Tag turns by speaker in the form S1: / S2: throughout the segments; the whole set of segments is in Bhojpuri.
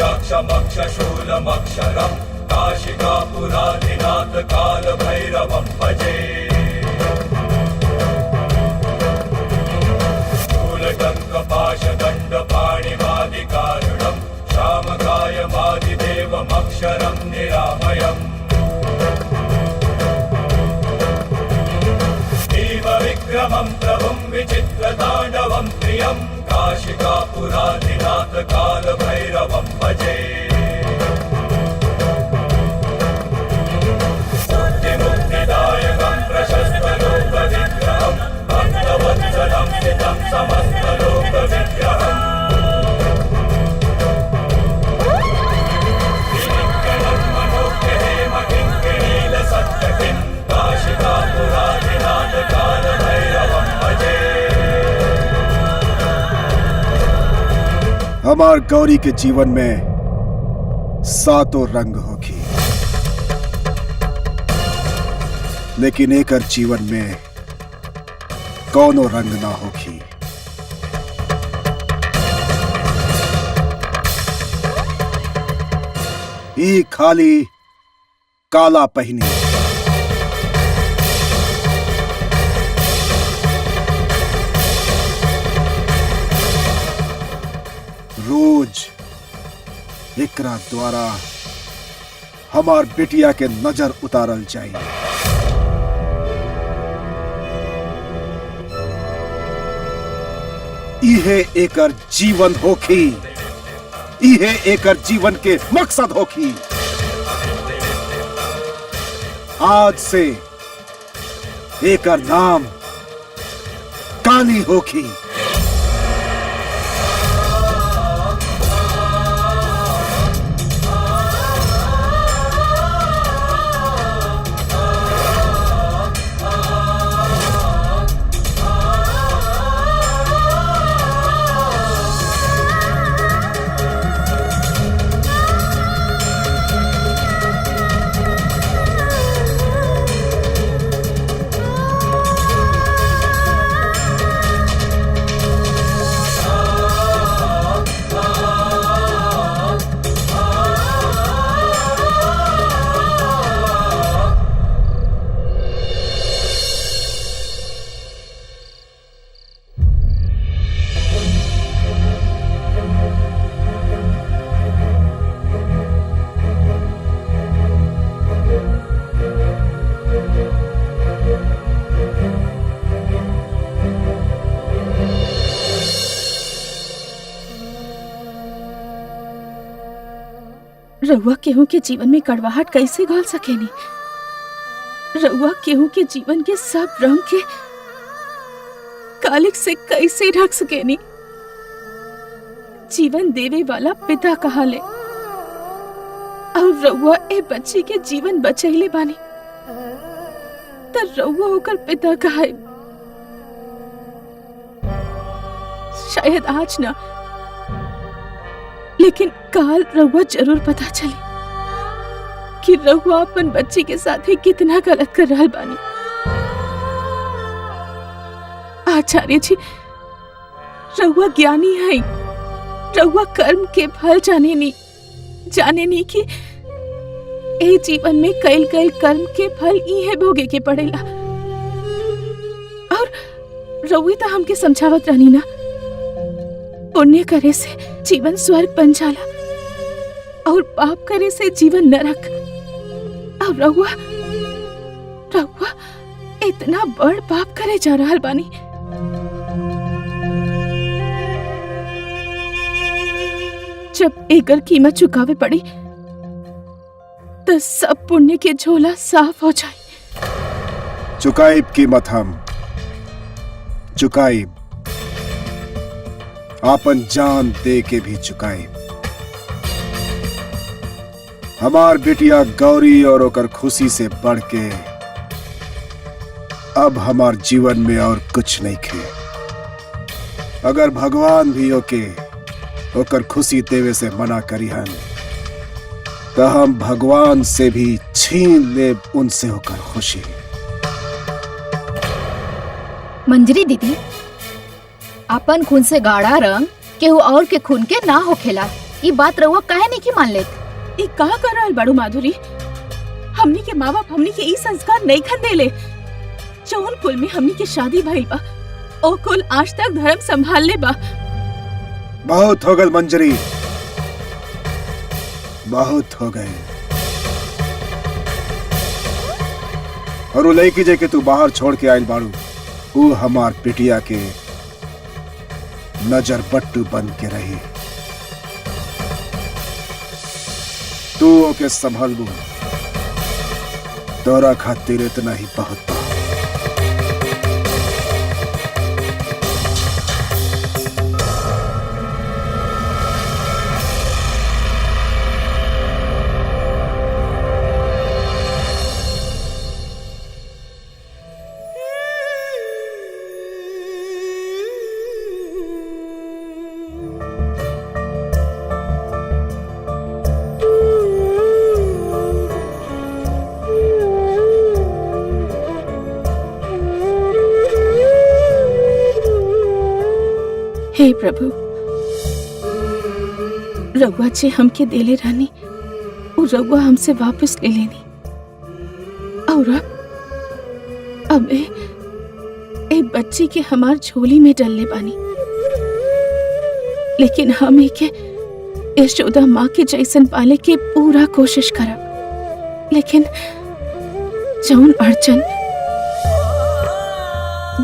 S1: पञ्चाक्षमक्षशूलमक्षरं काशिकापुराधिनाथ कालभैरवं भजे। शूलटङ्कपाशदण्डपाणिमादिकारुणं श्यामकायमादिदेवमक्षरं निरामयम्। विक्रमं प्रभुं विचित्रताण्डवं प्रियं काशिकापुराधिनाथ कालभैरवं भजे। मुक्तिमुक्तिदायकं प्रशस्तलोकविग्रहं भक्तवत्सलं स्थितं समस्तलोकविग्रहम्। विनिक्कणं मनोज्ञहेमकिङ्किणीलसत्तकिं काशिकापुराधिनाथ कालभैरवं भजे।
S2: हमार गौरी के जीवन में सातों रंग होगी, लेकिन एकर जीवन में कौनो रंग ना होगी। ई खाली काला पहनी रोज एकरा द्वारा हमार बिटिया के नजर उतारल चाहिए। इहे एकर जीवन होखी, इहे एकर जीवन के मकसद होखी। आज से एकर नाम काली होखी।
S3: रउआ केहू के जीवन में कड़वाहट कैसे घोल सकेनी? रउआ केहू के जीवन के सब रंग के कालिक से कैसे ढक सकेनी? जीवन देवे वाला पिता कहाले और रउआ ए बच्ची के जीवन बचैले बानी, तो रउआ होकर पिता कहाए। शायद आज ना, लेकिन काल रउआ जरूर पता चले कि रउआ अपन बच्ची के साथ ही कितना गलत कर रहा बानी। आचार्य जी, रउआ ज्ञानी है, रउआ कर्म के फल जाने नी कि ए जीवन में कईल कर्म के फल इहे भोगे के पड़ेला। और रउई तो हमके समझावत रहनी ना, पुण्य करे से जीवन स्वर्ग बन जाला और पाप करे से जीवन नरक। और रउआ इतना बड़ पाप करे जा रहल बानी। जब एकर कीमत चुकावे पड़ी तो सब पुण्य के झोला साफ हो जाए।
S2: चुकाइब कीमत हम चुकाइब, आपन जान दे के भी चुकाइब। हमार बिटिया गौरी और ओकर खुशी से बढ़ के अब हमार जीवन में और कुछ नहीं खे। अगर भगवान भी ओकर खुशी देवे से मना करिहन तो हम भगवान से भी छीन ले उनसे होकर खुशी।
S4: मंजरी दीदी, अपन खून से गाढ़ा रंग केहू और के खून के ना होखेला। ये बात रहुआ काहे नहीं की मान लेत?
S3: ई का कर रहल बाड़ू माधुरी? हमनी के माँ बाप हमनी के ई संस्कार नहीं खन देले। जौन कुल में हमनी के शादी भइल बा ओ कुल आज तक धर्म संभाल ले बा।
S2: बहुत हो गल मंजरी, बहुत हो गए। और वो लड़की जे के तू बाहर छोड़ के आयल बाड़ू, वो हमार पिटिया के नजर बट्टू बन के रही। तू ओके संभालबू, तोरा खातिर इतना ही बहुत बा।
S3: हे प्रभु, रघुआ जे हमके देले रहनी वो रघुआ हमसे वापस ले लेनी। और अब ए बच्ची के हमार झोली में डलले बानी, लेकिन हम एके यशोदा माँ के जैसन पाले के पूरा कोशिश करब। लेकिन जौन अड़चन,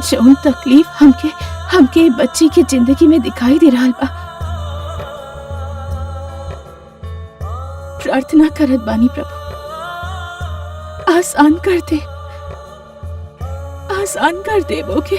S3: जौन तकलीफ हमके बच्ची के जिंदगी में दिखाई दे रहा बा, प्रार्थना करत बानी प्रभु, आसान कर दे, आसान कर दे वो के।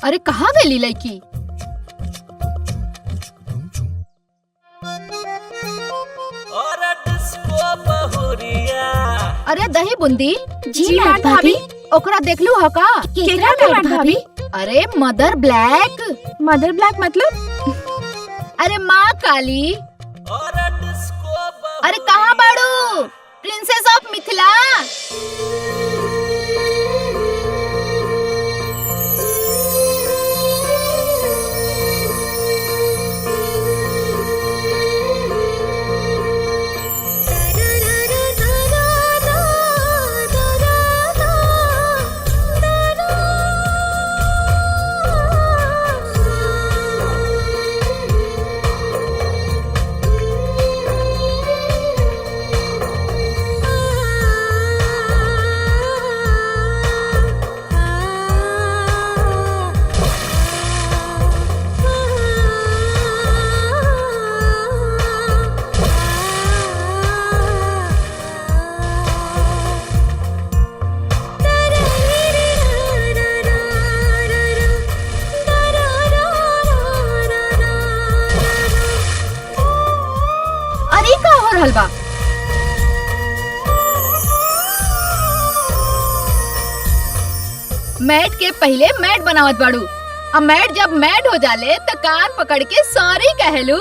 S4: अरे कहाँ गई लड़की? अरे दही बूंदी
S3: जी मैडम भाभी।
S4: ओकरा देखलू ह का?
S3: केकरा मैडम भाभी?
S4: अरे मदर ब्लैक।
S3: मदर ब्लैक मतलब?
S4: अरे माँ काली। अरे कहाँ बाड़ू? Princess of Mithila. हलवा मैट के पहले मैट बनावत बाड़ू, अब मैट जब मैट हो जाले तो कान पकड़ के सॉरी कहलू।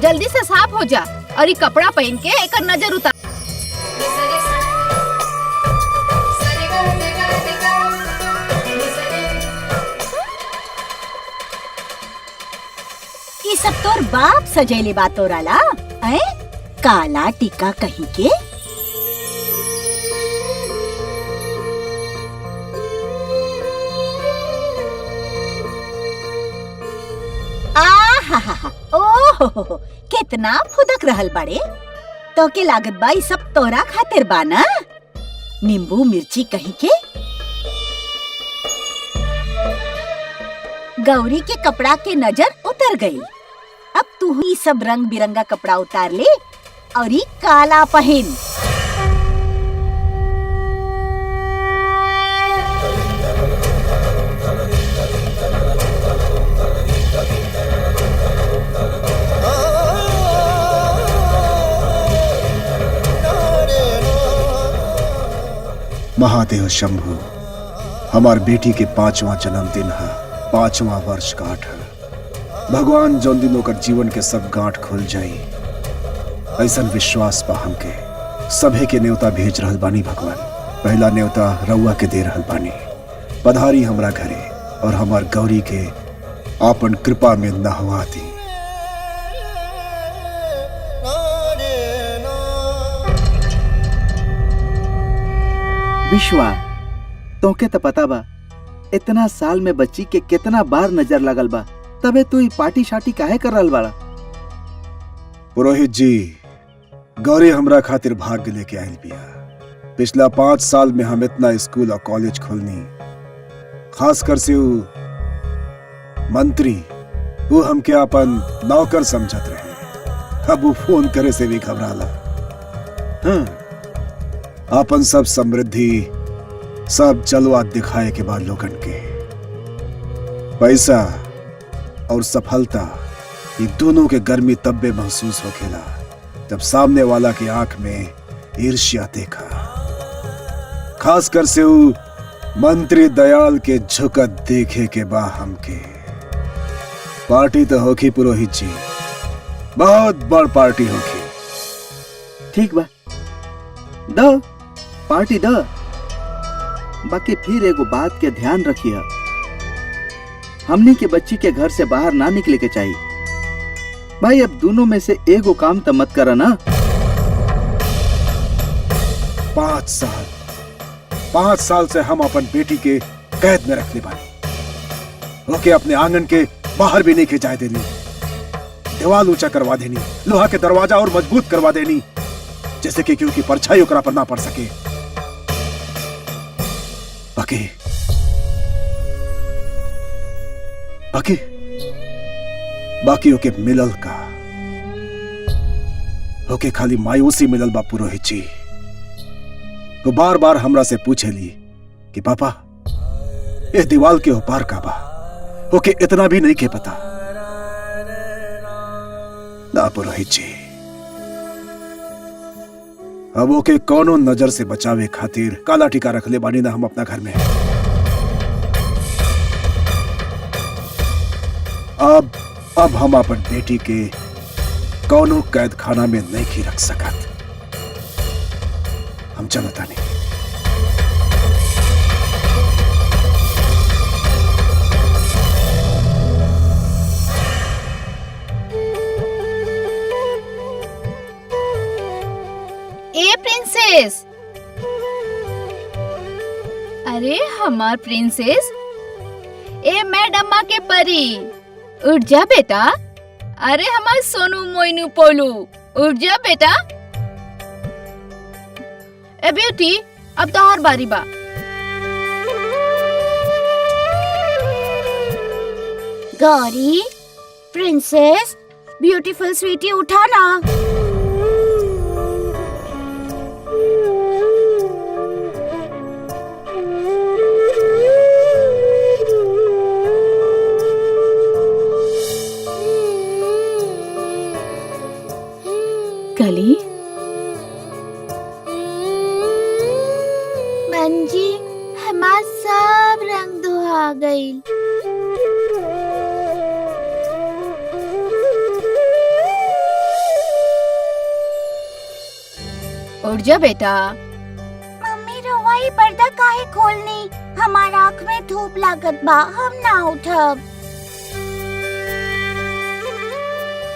S4: जल्दी से साफ हो जा और ये कपड़ा पहन के एक नजर उतार।
S5: ये सब तोर बाप सजेले बा तोराला, ऐ काला टीका कहीं के। आहा, ओहो, कितना फुदक रहल बड़े। तो के लागत बा सब तोरा खातिर बा ना? नींबू मिर्ची कहीं के। गौरी के कपड़ा के नजर उतर गई। अब तू ही सब रंग बिरंगा कपड़ा उतार ले और ये काला पहन।
S2: महादेव शंभु, हमार बेटी के 5वां जन्मदिन है, 5वां वर्षगांठ है। भगवान जौन दिन ओकर जीवन के सब गांठ खुल जाई, ऐसा विश्वास बा हमके। सभे के न्योता भेज रहल बानी भगवान। पहला न्योता रउआ के दे रहल बानी। पधारी हमरा घरे और हमार गौरी के आपन कृपा में नहवा दी।
S6: विश्वा, तोके तो पता बा इतना साल में बच्ची के कितना बार नजर लगल बा, तबे तू ई पार्टी शाटी काहे कर रहल बाड़ा?
S2: पुरोहित जी, गौरी हमरा खातिर भाग्य लेके आयल बिया। पिछला 5 साल में हम इतना स्कूल और कॉलेज खोलनी, खासकर से वो मंत्री, वो हमके अपन नौकर समझत रहे। अब वो फोन करे से भी घबराला। हाँ, अपन सब समृद्धि, सब जलवा दिखाए के बाद लोगन के पैसा और सफलता, ये दोनों के गर्मी तब्बे महसूस होखेला जब सामने वाला की आंख में ईर्ष्या देखा। खासकर से वो मंत्री दयाल के झुकत देखे के बा हमके। पार्टी तो होखी पुरोहित जी, बहुत बड़ पार्टी होखी।
S6: ठीक बा, द पार्टी द। बाकी फिर एगो बात के ध्यान रखिए, हमनी के बच्ची के घर से बाहर ना निकले के चाहिए। भाई अब दोनों में से एगो काम तो मत करा ना।
S2: 5 साल से हम अपन बेटी के कैद में रख ले बानी। ओके अपने आंगन के बाहर भी नहीं के जाए देनी, दीवार ऊंचा करवा देनी, लोहा के दरवाजा और मजबूत करवा देनी, जैसे कि क्योंकि परछाई ओकरा पर ना पड़ सके। बाकी ओके मिलल का, ओके खाली मायूसी मिलल बा पुरोहित जी। वो बार बार हमरा से पूछे ली कि पापा ये दीवाल के ऊपर का बा, ओके इतना भी नहीं के पता ना पुरोहित जी। अब ओके कौनो नजर से बचावे खातिर काला टीका रख ले बानी ना हम अपना घर में। अब हम अपन बेटी के कौनो कैद खाना में नहीं की रख सकत। हम चलता नहीं।
S4: ए प्रिंसेस, अरे हमार प्रिंसेस, ए मैडम्मा के परी, उठ जा बेटा। अरे हमार सोनू मोइनू पोलू, उठ जा बेटा। ए ब्यूटी, अब तो हर बारी बा।
S5: गौरी, प्रिंसेस, ब्यूटीफुल स्वीटी, उठा ना।
S3: कली,
S7: मंजी, हमार सब रंग धुआ गईल।
S4: उठ जा बेटा।
S7: मम्मी रोवाई पर्दा काहे खोलनी? हमार आँख में धूप लागत बा, हम ना उठब।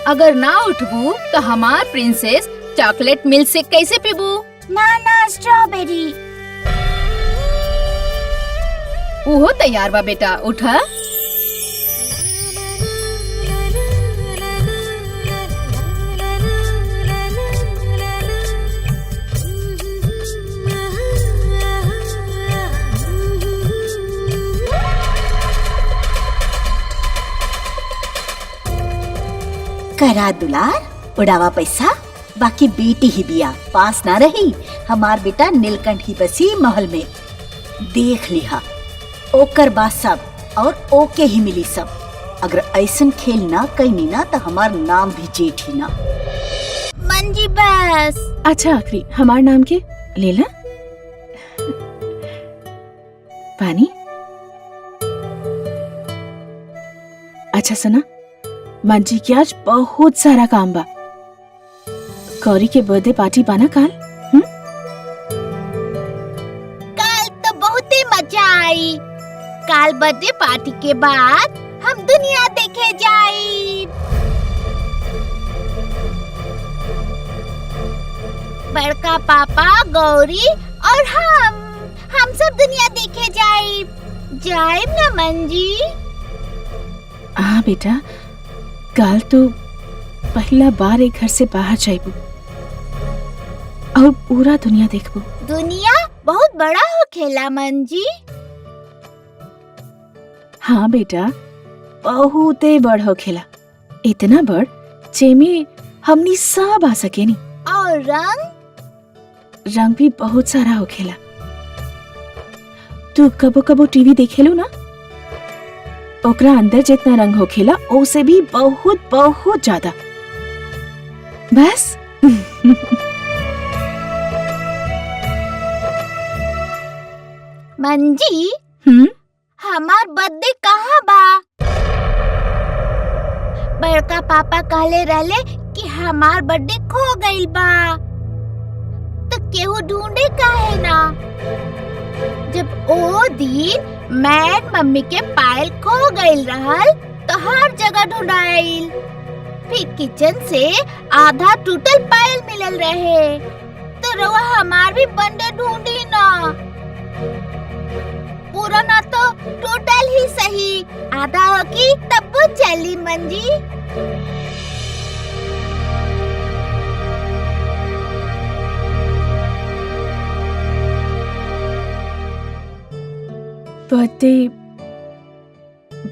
S4: अगर ना उठबू तो हमार प्रिंसेस चॉकलेट मिल्क शेक कैसे पीबू?
S7: ना स्ट्रॉबेरी।
S4: वो तैयार बा बेटा, उठा।
S5: करा दुलार, उड़ावा पैसा। बाकी बेटी ही बिया, पास ना रही। हमार बेटा नीलकंठ ही बसी महल में। देख लिहा, ओकर बा सब और ओके ही मिली सब। अगर ऐसन खेल ना कैनी ना तो हमार नाम भी जेठी ना।
S7: मंजी बस।
S3: अच्छा आखिरी हमार नाम के लेला। पानी। अच्छा सुना, मंजी की आज बहुत सारा काम बा। गौरी के बर्थडे पार्टी बाना काल।
S7: काल तो बहुत ही मजा आई। काल बर्थडे पार्टी के बाद हम दुनिया देखे जाई। बड़का पापा, गौरी और हम सब दुनिया देखे जाए ना मंजी।
S3: हाँ बेटा, काल तो पहला बार एक घर से बाहर जाइबू और पूरा दुनिया देखबू।
S7: दुनिया बहुत बड़ा हो खेला मंजी।
S3: हाँ बेटा, बहुते बड़ हो खेला। इतना बड़ जेमे हमनी सब आ सके नी।
S7: और
S3: रंग भी बहुत सारा हो खेला। तू कबो कबो टीवी देखेलू ना, ओकरा अंदर जितना रंग हो खेला ओसे भी बहुत बहुत ज्यादा। बस
S7: मंजी, हमार बर्थडे कहाँ बा? बड़का पापा कहले रहले कि हमार बर्थडे खो गइल बा, तो केहू ढूंढे काहे ना। जब ओ दिन मैड मम्मी के पायल खो गइल रहल तो हर जगह ढूंढाइल। फिर किचन से आधा टूटल पायल मिलल रहे, तो रउआ हमार भी बर्थडे ढूंढी ना। पूरा ना तो टोटल ही सही, आधा हो की तब चली मंजी।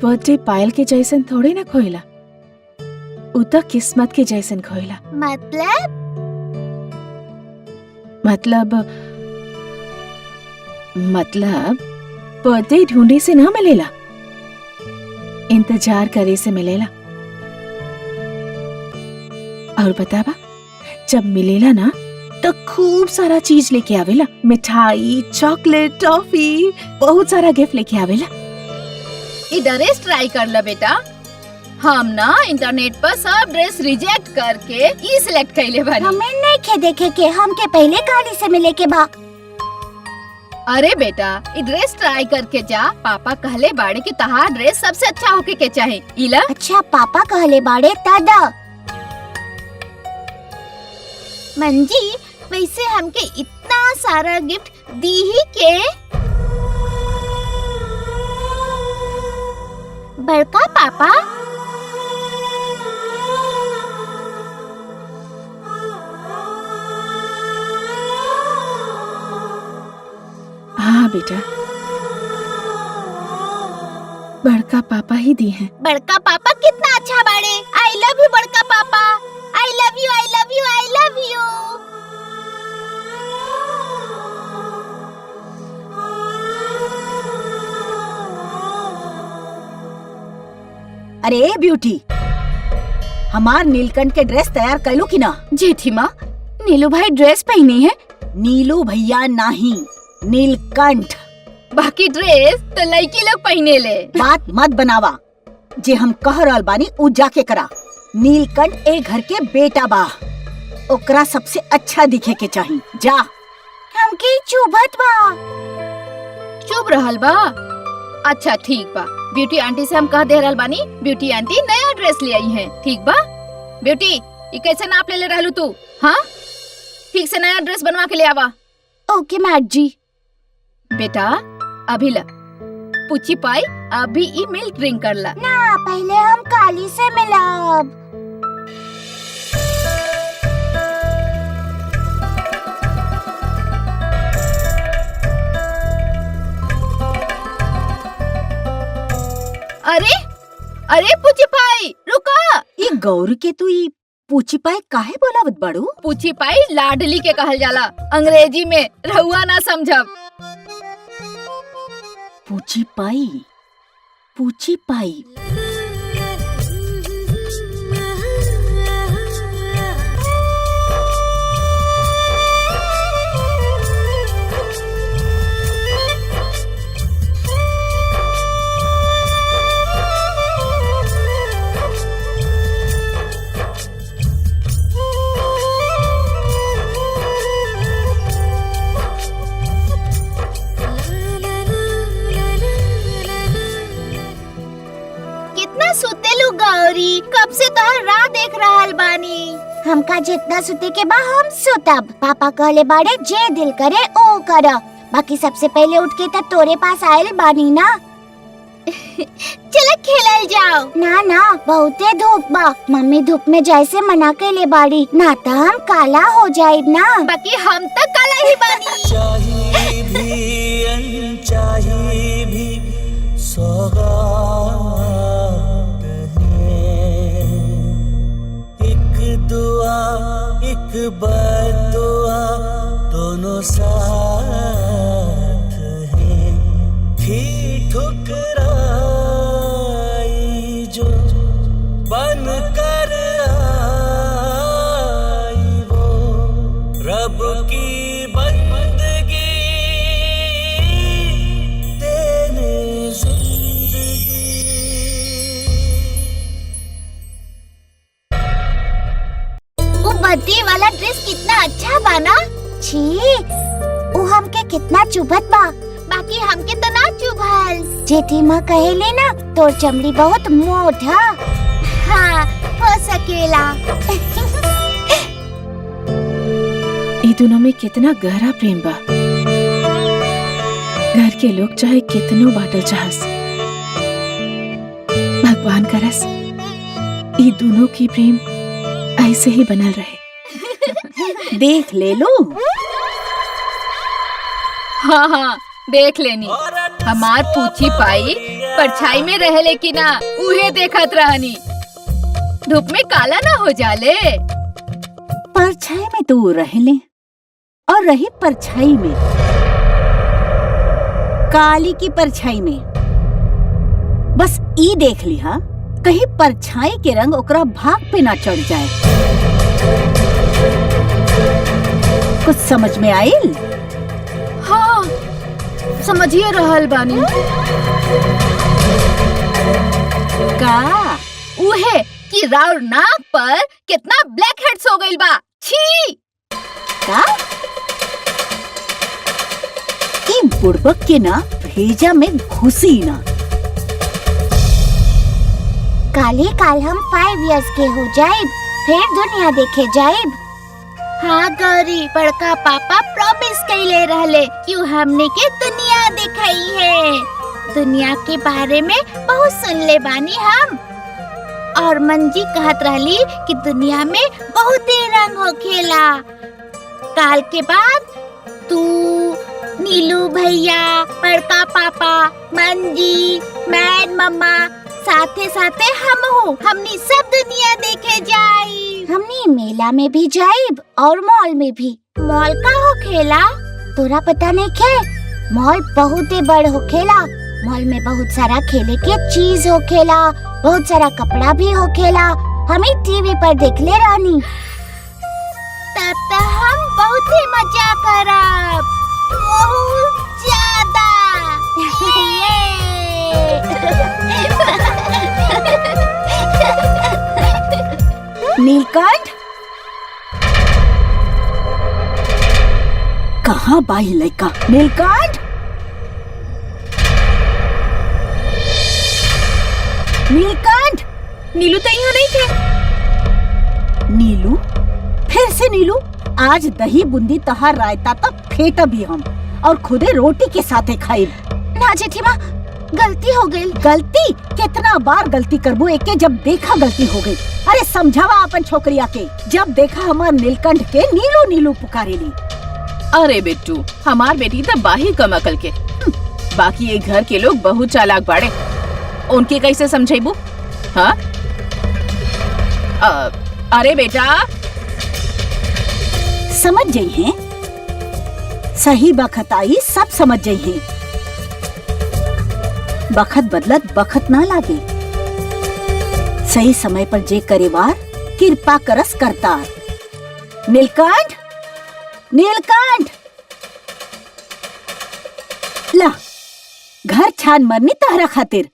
S3: बर्थडे पायल के जैसन थोड़े ना खोइला, उ त किस्मत के जैसन खोइला। मतलब बर्थडे ढूंढे से ना मिलेला, इंतजार करे से मिलेला। और बतावा, जब मिलेला ना तो खूब सारा चीज लेके आवेला। मिठाई, चॉकलेट, टॉफी, बहुत सारा गिफ्ट लेके आवेला।
S4: ड्रेस ट्राई कर ला बेटा। हम ना इंटरनेट पर सब ड्रेस रिजेक्ट करके ई सिलेक्ट कैले बानी।
S7: हमें नहीं खे देखे के, हमके पहले गाड़ी से मिले के बा।
S4: अरे बेटा, ई ड्रेस ट्राई करके जा। पापा कहले बाड़े कि तहार ड्रेस सबसे अच्छा होके के चाहे। इला
S7: अच्छा, पापा कहले बाड़े दादा। मंजी, वैसे हमके इतना सारा गिफ्ट दी ही के? बड़का पापा,
S3: हाँ बेटा, बड़का पापा ही दी हैं।
S7: बड़का पापा कितना अच्छा बाड़े। आई लव यू बड़का पापा। I love you, I love you, I love you.
S5: अरे ब्यूटी, हमार नीलकंठ के ड्रेस तैयार कैलू की ना?
S4: जेठी माँ, नीलू भाई ड्रेस पहनी है।
S5: नीलू भैया नहीं, नीलकंठ।
S4: बाकी ड्रेस तो लड़की लोग पहने ले।
S5: बात मत बनावा, जे हम कह रहल बानी उ जाके करा। नीलकंठ एक घर के बेटा बा, ओकरा सबसे अच्छा दिखे के चाहिए। जा।
S7: हमके चुभत बा।
S4: चुप रहल बा। अच्छा ठीक बा, ब्यूटी आंटी से हम कह दे रहल बानी, ब्यूटी आंटी नया ड्रेस ले आई हैं। ठीक बा ब्यूटी, ये कैसे नाप ले रहलू तू? हाँ, ठीक से नया ड्रेस बनवा के ले आवा।
S7: ओके मैट जी।
S4: बेटा अभी ला पूछी पाई, अभी ई मिल्क ड्रिंक कर ला।
S7: ना, पहले हम काली से मिलब।
S4: अरे अरे पूछी पाई रुका।
S5: ये गौर के तू ई पूछी पाए काहे बोलावत बाड़ू?
S4: पूछी पाई लाडली के कहल जाला, अंग्रेजी में रहुआ ना समझब।
S5: पूछी पाई, पूछी पाई।
S7: से तोहर राह देख रहल बानी। हमका जितना सुते के बा हम सुतब। पापा कहले बाड़े जे दिल करे ओ कर। बाकी सबसे पहले उठ के तो तोरे पास आयल बानी ना। चलो खेलल जाओ। ना ना बहुते धूप बा। मम्मी धूप में जैसे मना के ले बाड़ी, ना तो हम काला हो जाए ना। बाकी हम तो काला ही बानी।
S8: चाही भी अनचाही भी सौगात है। एक दुआ एक बदुआ दोनों साथ हैं। थी ठुकराई जो बन कर आई वो रब की बंदगी देने जिंदगी।
S7: वो बर्थडे वाला ड्रेस कितना अच्छा बाना। छी वो हमके कितना चुभत बा। बाकी हमके तो ना चुभल। जेठी माँ कहे लेना तोर चमड़ी बहुत मोट है। हाँ हो सकेला।
S3: ये दोनों में कितना गहरा प्रेम बा। घर के लोग चाहे कितनो बाटल चाहस, भगवान करस ये दोनों की प्रेम ऐसे ही बनल रहे।
S5: देख ले लो।
S4: हाँ हाँ देख लेनी। हमार पूछी पाई परछाई में रह लेकिन ना उहे देखत रहनी। धूप में काला ना हो जाले।
S5: परछाई में तो रह ले और रही परछाई में, काली की परछाई में। बस ई देख लिहा कहीं परछाई के रंग ओकरा भाग पे ना चढ़ जाए। कुछ समझ में आइल?
S4: हाँ समझिए रहल बानी।
S5: का
S4: उहे कि राउर नाक पर कितना ब्लैक हेड्स हो गइल बा। छी
S5: का ई बुड़बक के ना भेजा में घुसी ना।
S7: काले काल हम 5 इयर्स के हो जाए, फिर दुनिया देखे जाए। हाँ गौरी, बड़का पापा प्रॉमिस कैले रहले कि हमने के दुनिया दिखाई है। दुनिया के बारे में बहुत सुन ले बानी हम। और मंजी कहत रहली कि दुनिया में बहुत रंग हो खेला। काल के बाद तू, नीलू भैया, बड़का पापा, मंजी, मैन मम्मा, साथे साथे हमनी सब दुनिया देखे जाई। हमनी मेला में भी जाइब और मॉल में भी। मॉल का हो खेला तोरा पता नहीं के? मॉल बहुत बड़ हो खेला। मॉल में बहुत सारा खेले के चीज हो खेला, बहुत सारा कपड़ा भी हो खेला। हमें टीवी पर देख ले रानी। तब तक हम बहुत ही मजा करब, बहुत ज्यादा।
S5: नीलकंठ कहाँ बाई लड़का? नीलकंठ, नीलकंठ।
S3: नीलू तो यहाँ नहीं थे।
S5: नीलू? फिर से नीलू? आज दही बूंदी तहार रायता तक फेंटा भी हम और खुदे रोटी के साथे खाई।
S7: ना जेठी माँ गलती हो गई।
S5: गलती? कितना बार गलती करबो एके, जब देखा गलती हो गई। अरे समझावा अपन छोकरिया के, जब देखा हमार नीलकंठ के नीलू नीलू पुकारेली।
S3: अरे बेटू, हमार बेटी तो बाही कम अकल के। बाकी ये घर के लोग बहुत चालाक बाड़े, उनके कैसे समझेबू? हाँ अरे बेटा
S5: समझ जाई हैं, सही बखत आई सब समझ जाई हैं। बखत बदलत बखत ना लागे। सही समय पर जे करेवार कृपा करस करतार। नीलकंठ, नीलकंठ, ला घर छान मरनी तहरा खातिर।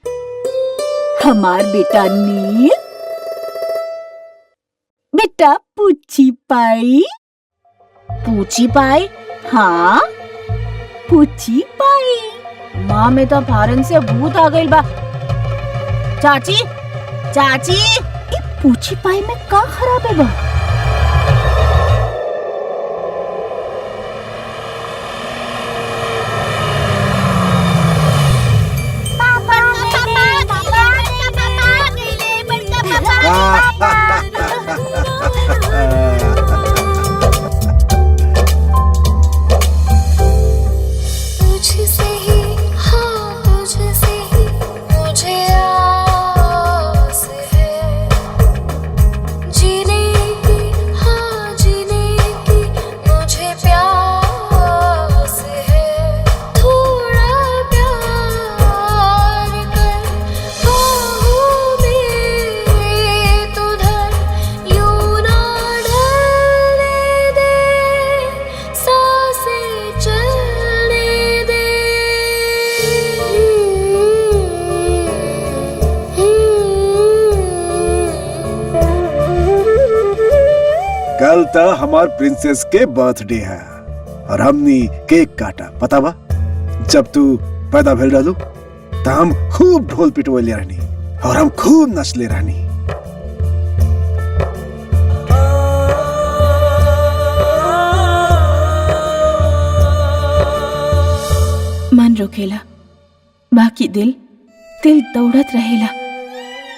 S5: हमार बेटा नील, बेटा पूछी पाई।
S3: पूछी पाई?
S5: हाँ पूछी पाई।
S3: माँ में तो फारन से भूत आ गई बा। चाची, चाची।
S5: ऊंची पाई में का खराबे बा?
S9: तुझसे ही, हाँ तुझसे ही मुझे आस है, जीने की, हाँ जीने की मुझे प्यास है, थोड़ा प्यार कर बाहों में तू धर, यूं ना ढलने दे, सांसें चलने दे।
S2: कल तो हमार प्रिंसेस के बर्थडे है और हमनी केक काटा, पता बा? जब तू पैदा भेल रहलू तो हम खूब ढोल पिटवैले रहनी और हम खूब नचले रहनी।
S3: मन रोकेला, बाकी दिल दौड़त रहेला।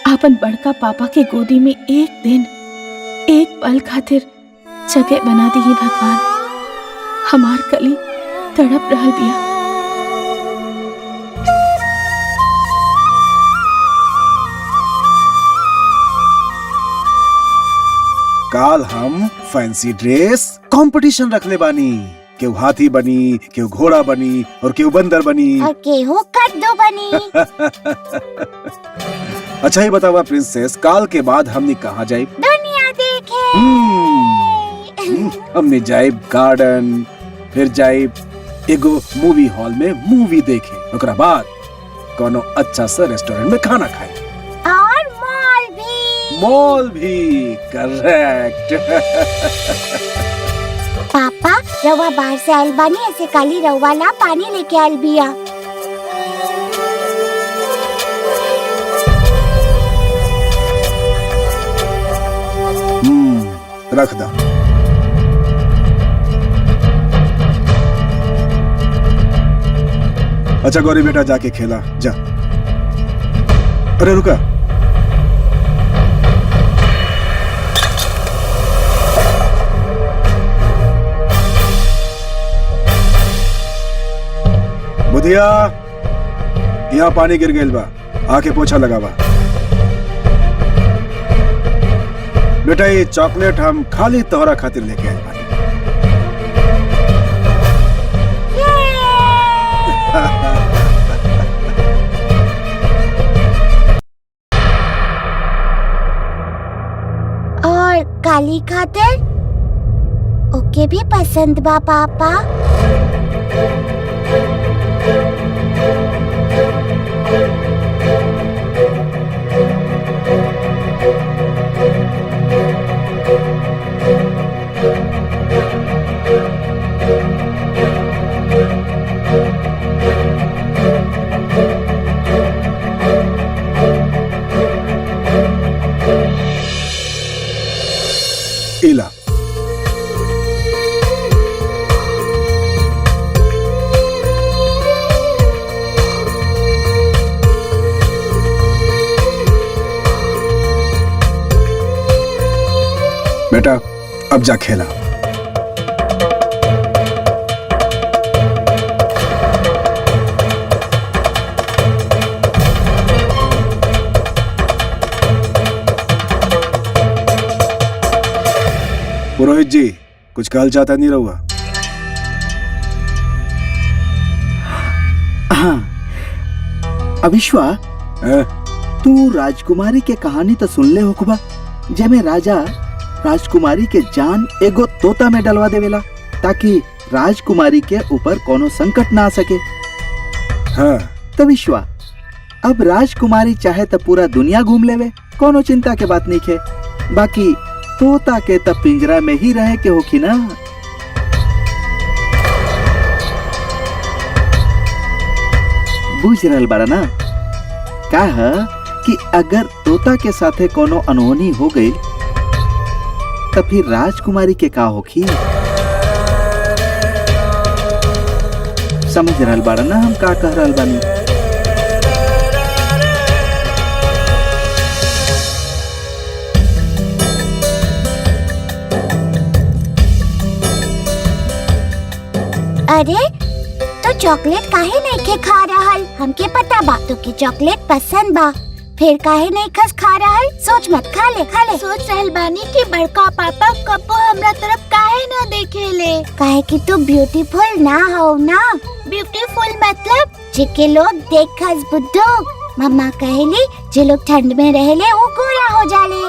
S3: आपन बड़का पापा के गोदी में एक दिन, एक पल खातिर जगह बना दी भगवान। हमार कली तड़प रहल बिया।
S2: काल हम फैंसी ड्रेस कंपटीशन रखले बानी। केहू हाथी बनी, केहू घोड़ा बनी और केहू बंदर बनी
S7: और केहू कद्दू बनी।
S2: अच्छा ही बतावा प्रिंसेस, काल के बाद हमने कहाँ जाए?
S7: दुनिया देखे।
S2: हमने जाए गार्डन, फिर जाए एगो मूवी हॉल में मूवी देखे, ओकरा बाद कोनो अच्छा सा रेस्टोरेंट में खाना खाए
S7: और मॉल भी।
S2: मॉल भी करेक्ट।
S7: पापा रवा बाहर से आयल बानी, ऐसे काली रवा ला पानी लेके आयल बिया।
S2: रख दा। अच्छा गौरी बेटा जाके खेला जा। अरे रुका, बुधिया यहाँ पानी गिर गइल बा, आके पोछा लगावा। बेटा ये चॉकलेट हम खाली तोहरा खातिर लेके आए बानी।
S7: और काली खातिर ओके भी पसंद बा पापा।
S2: इला बेटा अब जा खेला। पुरोहित जी कुछ कहल चाहता नहीं रहुआ?
S6: हाँ अविश्वा, तू राजकुमारी के कहानी तो सुन ले होखबा, जेमे राजा राजकुमारी के जान एगो तोता में डलवा देवेला ताकि राजकुमारी के ऊपर कोनो संकट ना आ सके।
S2: हाँ
S6: तो विश्वा, अब राजकुमारी चाहे तो पूरा दुनिया घूम लेवे, कोनो चिंता के बात नहीं है। बाकी तोता के तब पिंजरा में ही रहे के होखी ना। बुझ रहल बाड़ा ना का है कि अगर तोता के साथे कोनो अनहोनी हो गई तो फिर राजकुमारी के का होखी? समझ रहल बाड़ा ना हम का कह रहल बानी?
S7: अरे तो चॉकलेट काहे नहीं के खा रहल? हमके पता बा तो के चॉकलेट पसंद बा, फिर काहे नहीं खस खा रहल? सोच मत, खा ले खा ले। सोच रहल बानी कि बड़का पापा कबो हमरा तरफ काहे ना देखेले। काहे कि तू ब्यूटीफुल ना हो ना। ब्यूटीफुल मतलब जेके लोग देखस बुद्धू। मम्मा कहेली जे लोग ठंड में रहेले वो गोरा हो जाले।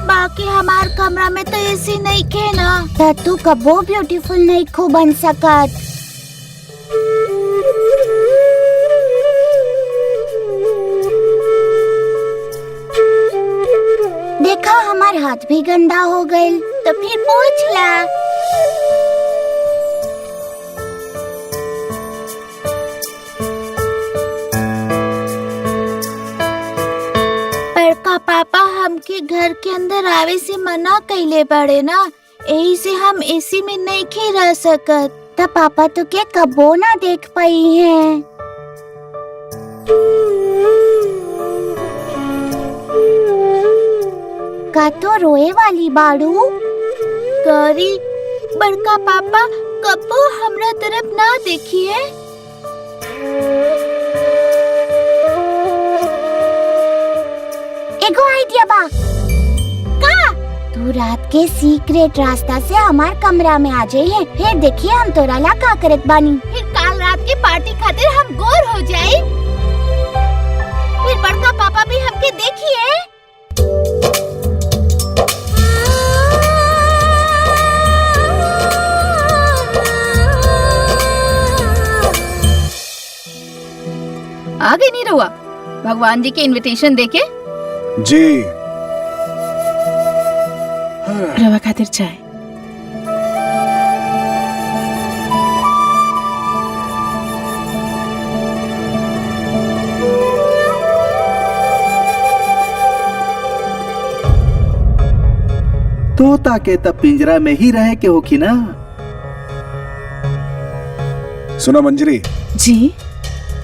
S7: बाकी हमार कमरा में तो एसी नहीं के ना, तो तू कबो ब्यूटीफुल नहीं खो बन सकत। देखा हमार हाथ भी गंदा हो गइल, तो फिर पोंछ ला। बड़का पापा हमके घर के अंदर आवे से मना कइले बड़े ना, यही से हम एसी में नहीं खे रह सकत। तब पापा तो के कबो ना देख पाई हैं। का तो रोए वाली बाड़ू? गौरी, बड़का पापा कबो हमरा तरफ ना देखिए। एगो आइडिया बा। का? तू रात के सीक्रेट रास्ता से हमार कमरा में आ जाइए, फिर देखिए हम तोरा ला का करत बानी। फिर काल रात की पार्टी खातिर हम गोर हो जाए, फिर बड़का पापा भी हमके देखिए।
S4: आगे नहीं रहुआ भगवान जी के इनविटेशन देके?
S2: जी।
S3: रवा खातिर चाय।
S6: तोता के तब पिंजरा में ही रहे के होखी ना।
S2: सुना मंजरी,
S3: जी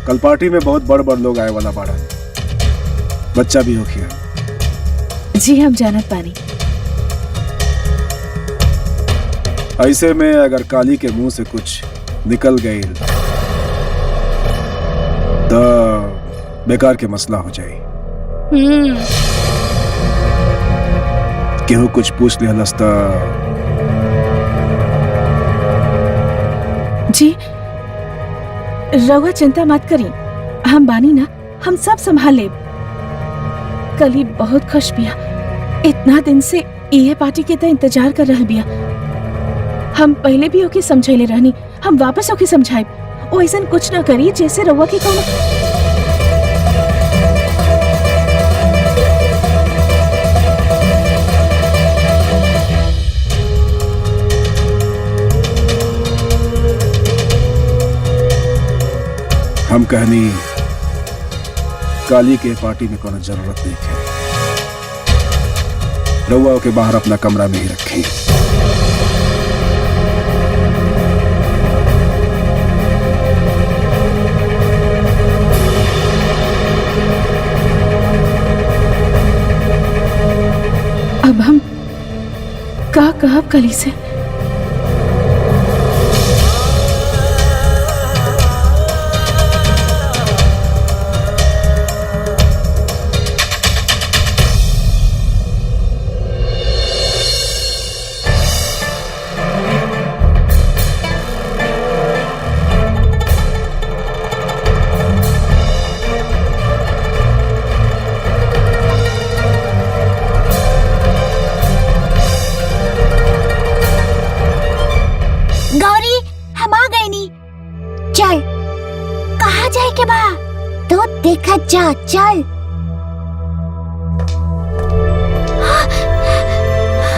S2: कल पार्टी में बहुत बड़ बड़ लोग आए वाला बाड़ा, बच्चा भी होखिया।
S3: जी हम जानत पानी।
S2: ऐसे में अगर काली के मुंह से कुछ निकल गई तो बेकार के मसला हो जाए। केहू कुछ पूछ लिया तो
S3: जी रवा चिंता मत करी, हम बानी ना, हम सब संभाल लेब। कली बहुत खुश बिया, इतना दिन से ये पार्टी के तो इंतजार कर रहल बिया। हम पहले भी ओके समझाइले रहनी, हम वापस ओके समझाइब। वो ऐसा कुछ ना करी जैसे रवा के कोनो।
S2: हम कहनी काली के पार्टी में कोनो जरूरत नहीं है, रउआ के बाहर अपना कमरा में ही रखें।
S3: अब हम का कहब कली से?
S7: गौरी, हम आ गए नी। चल, कहाँ जाए के बा? तो देखत जा, चल।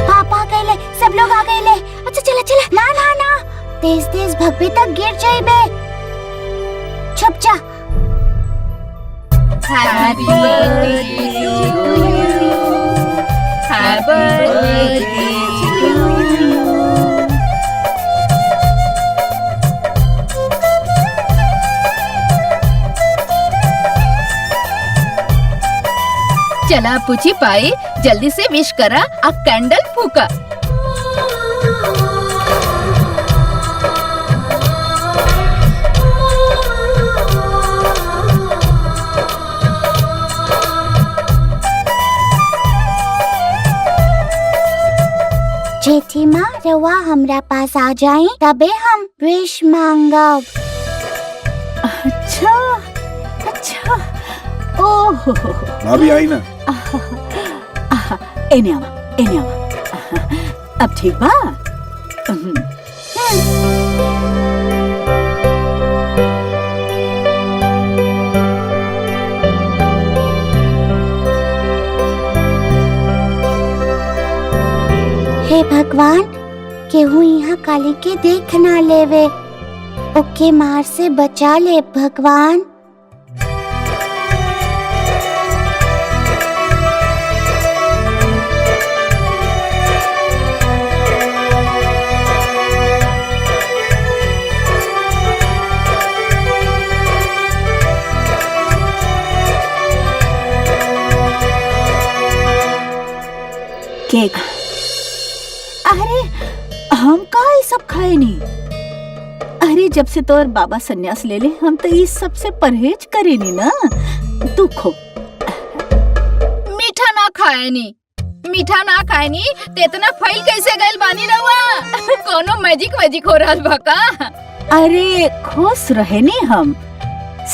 S7: पापा आ गए, सब लोग आ गए। अच्छा चला चला। ना ना ना, तेज तेज भगबे तक गिर जाइबे। छुप जा।
S4: Happy birthday to you. Happy birthday to you. चला पूछी पाई, जल्दी से विश करा, अब कैंडल फूका।
S7: जेठी माँ रवा हमरा पास आ जाए तबे हम विश मांगब।
S5: अच्छा अच्छा, ओहो
S2: भाभी आई ना।
S5: एने आवा। अब ठीक बा।
S7: हे भगवान, केहू यहाँ काली के देख ना लेवे, ओके मार से बचा ले भगवान।
S5: केक, अरे हम का ये सब खाए नहीं। अरे जब से तोर बाबा सन्यास ले ले, हम तो इस सब से परहेज करे नहीं ना। तू खो।
S4: मीठा ना खाए नी, मीठा ना खाए नी, ते इतना फैल कैसे गइल बानी रवा? कोनो मैजिक हो रहल बा का?
S5: अरे खुश रहे नी, हम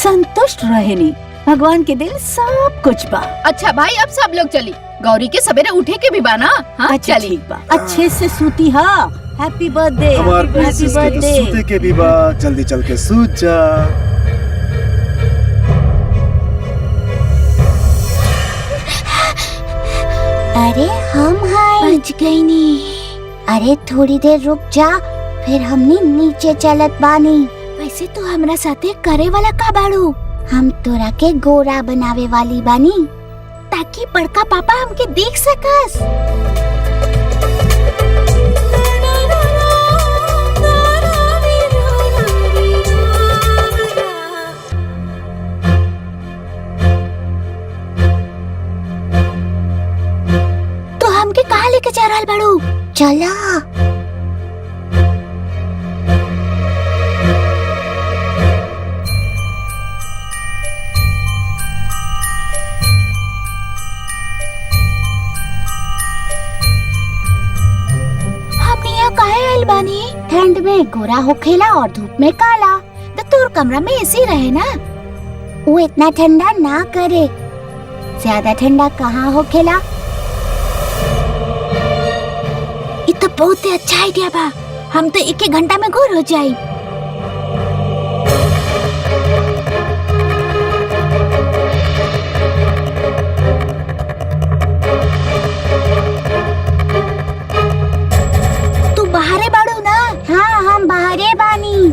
S5: संतुष्ट रहे नी, भगवान के दिल सब कुछ बा।
S4: अच्छा भाई, अब सब लोग चली, गौरी के सवेरे उठे के भी बाना। हाँ
S5: अच्छा
S4: चली।
S5: ठीक बा, अच्छे से सूती। हाँ, हैप्पी बर्थडे।
S2: हमार
S5: हैप्पी
S2: प्रिंसेस के तो
S5: बर्थडे।
S2: सूते के भी बा, जल्दी चल के सूत जा।
S7: अरे हम हाय बच गई नी। अरे थोड़ी देर रुक जा, फिर हमनी नीचे चलत बानी। वैसे तो हमरा साथे करे वाला का बाड़ू? हम तोरा के गोरा बनावे वाली बानी, ताकि बड़का पापा हमके देख सकस। तो हमके कहाँ लेके जा रहल बाड़ू? चला। बानी ठंड में गोरा होखेला और धूप में काला, तो तोर कमरा में एसी रहे ना, वो इतना ठंडा ना करे। ज्यादा ठंडा कहाँ होखेला? ये तो बहुत ही अच्छा आइडिया बा, हम तो 1 घंटा में गोर हो जाई। हाँ, हम बाहरे बानी।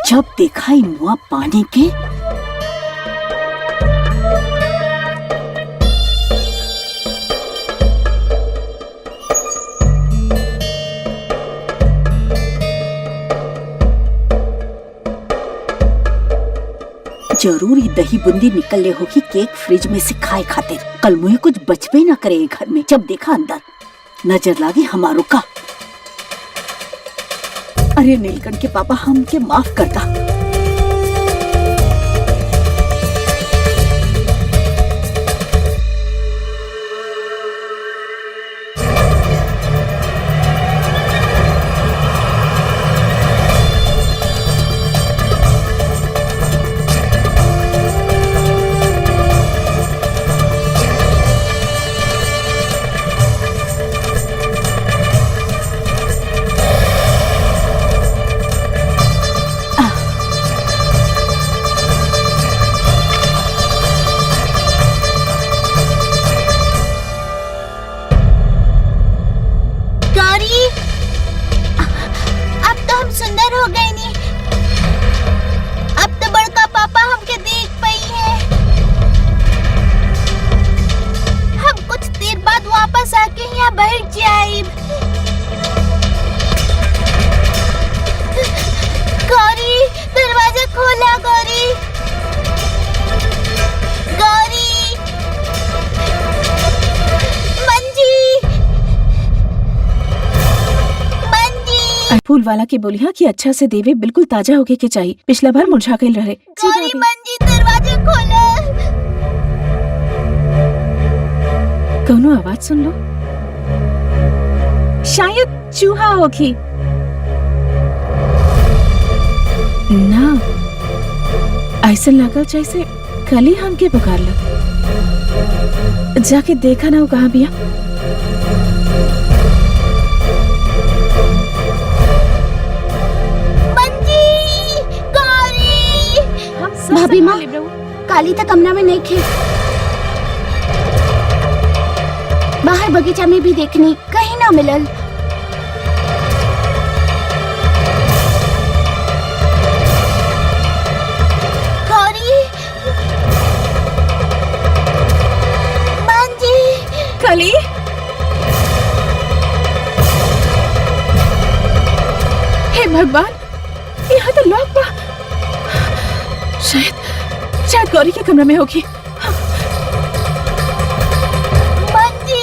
S5: जब देखा ही मुआ पानी के, जरूर ही दही बूंदी निकल ले होगी केक फ्रिज में से खाए खातिर। कल मुझे कुछ बचबे ना करे घर में। जब देखा अंदर नजर लागी हमारो का। अरे नीलकंठ के पापा, हमके माफ करता।
S7: जाके यहाँ बैठ जाए। गौरी दरवाजा खोला। गौरी गौरी मंजी मंजी।
S3: फूल वाला के बोलिया कि अच्छा से देवे, बिल्कुल ताजा होके के चाहिए, पिछला बार मुरझा गइल रहे। जी
S7: गौरी
S3: भाभी।
S7: मंजी दरवाजा खोला।
S3: कौनो आवाज सुन लो, शायद चूहा होगी ना। ऐसा लागल जैसे कल ही हमके पुकार लग। जाके देखा ना वो कहाँ बिया।
S7: मंजी गौरी।
S3: हम सब
S7: भाभी माँ।
S3: संभाल लेब रहुआ।
S7: काली तक कमरा में नहीं खे। बाहर बगीचा में भी देखनी, कहीं ना मिलल। गौरी मंजी।
S3: कली हे भगवान, यहाँ तो लॉक बा। शायद गौरी के कमरे में होगी।
S7: मंजी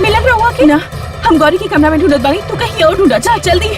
S3: मिलन रहुआ की ना। हम गौरी के कमरा में ढूंढत बानी, तू कहीं और ढूंढा। जा जल्दी।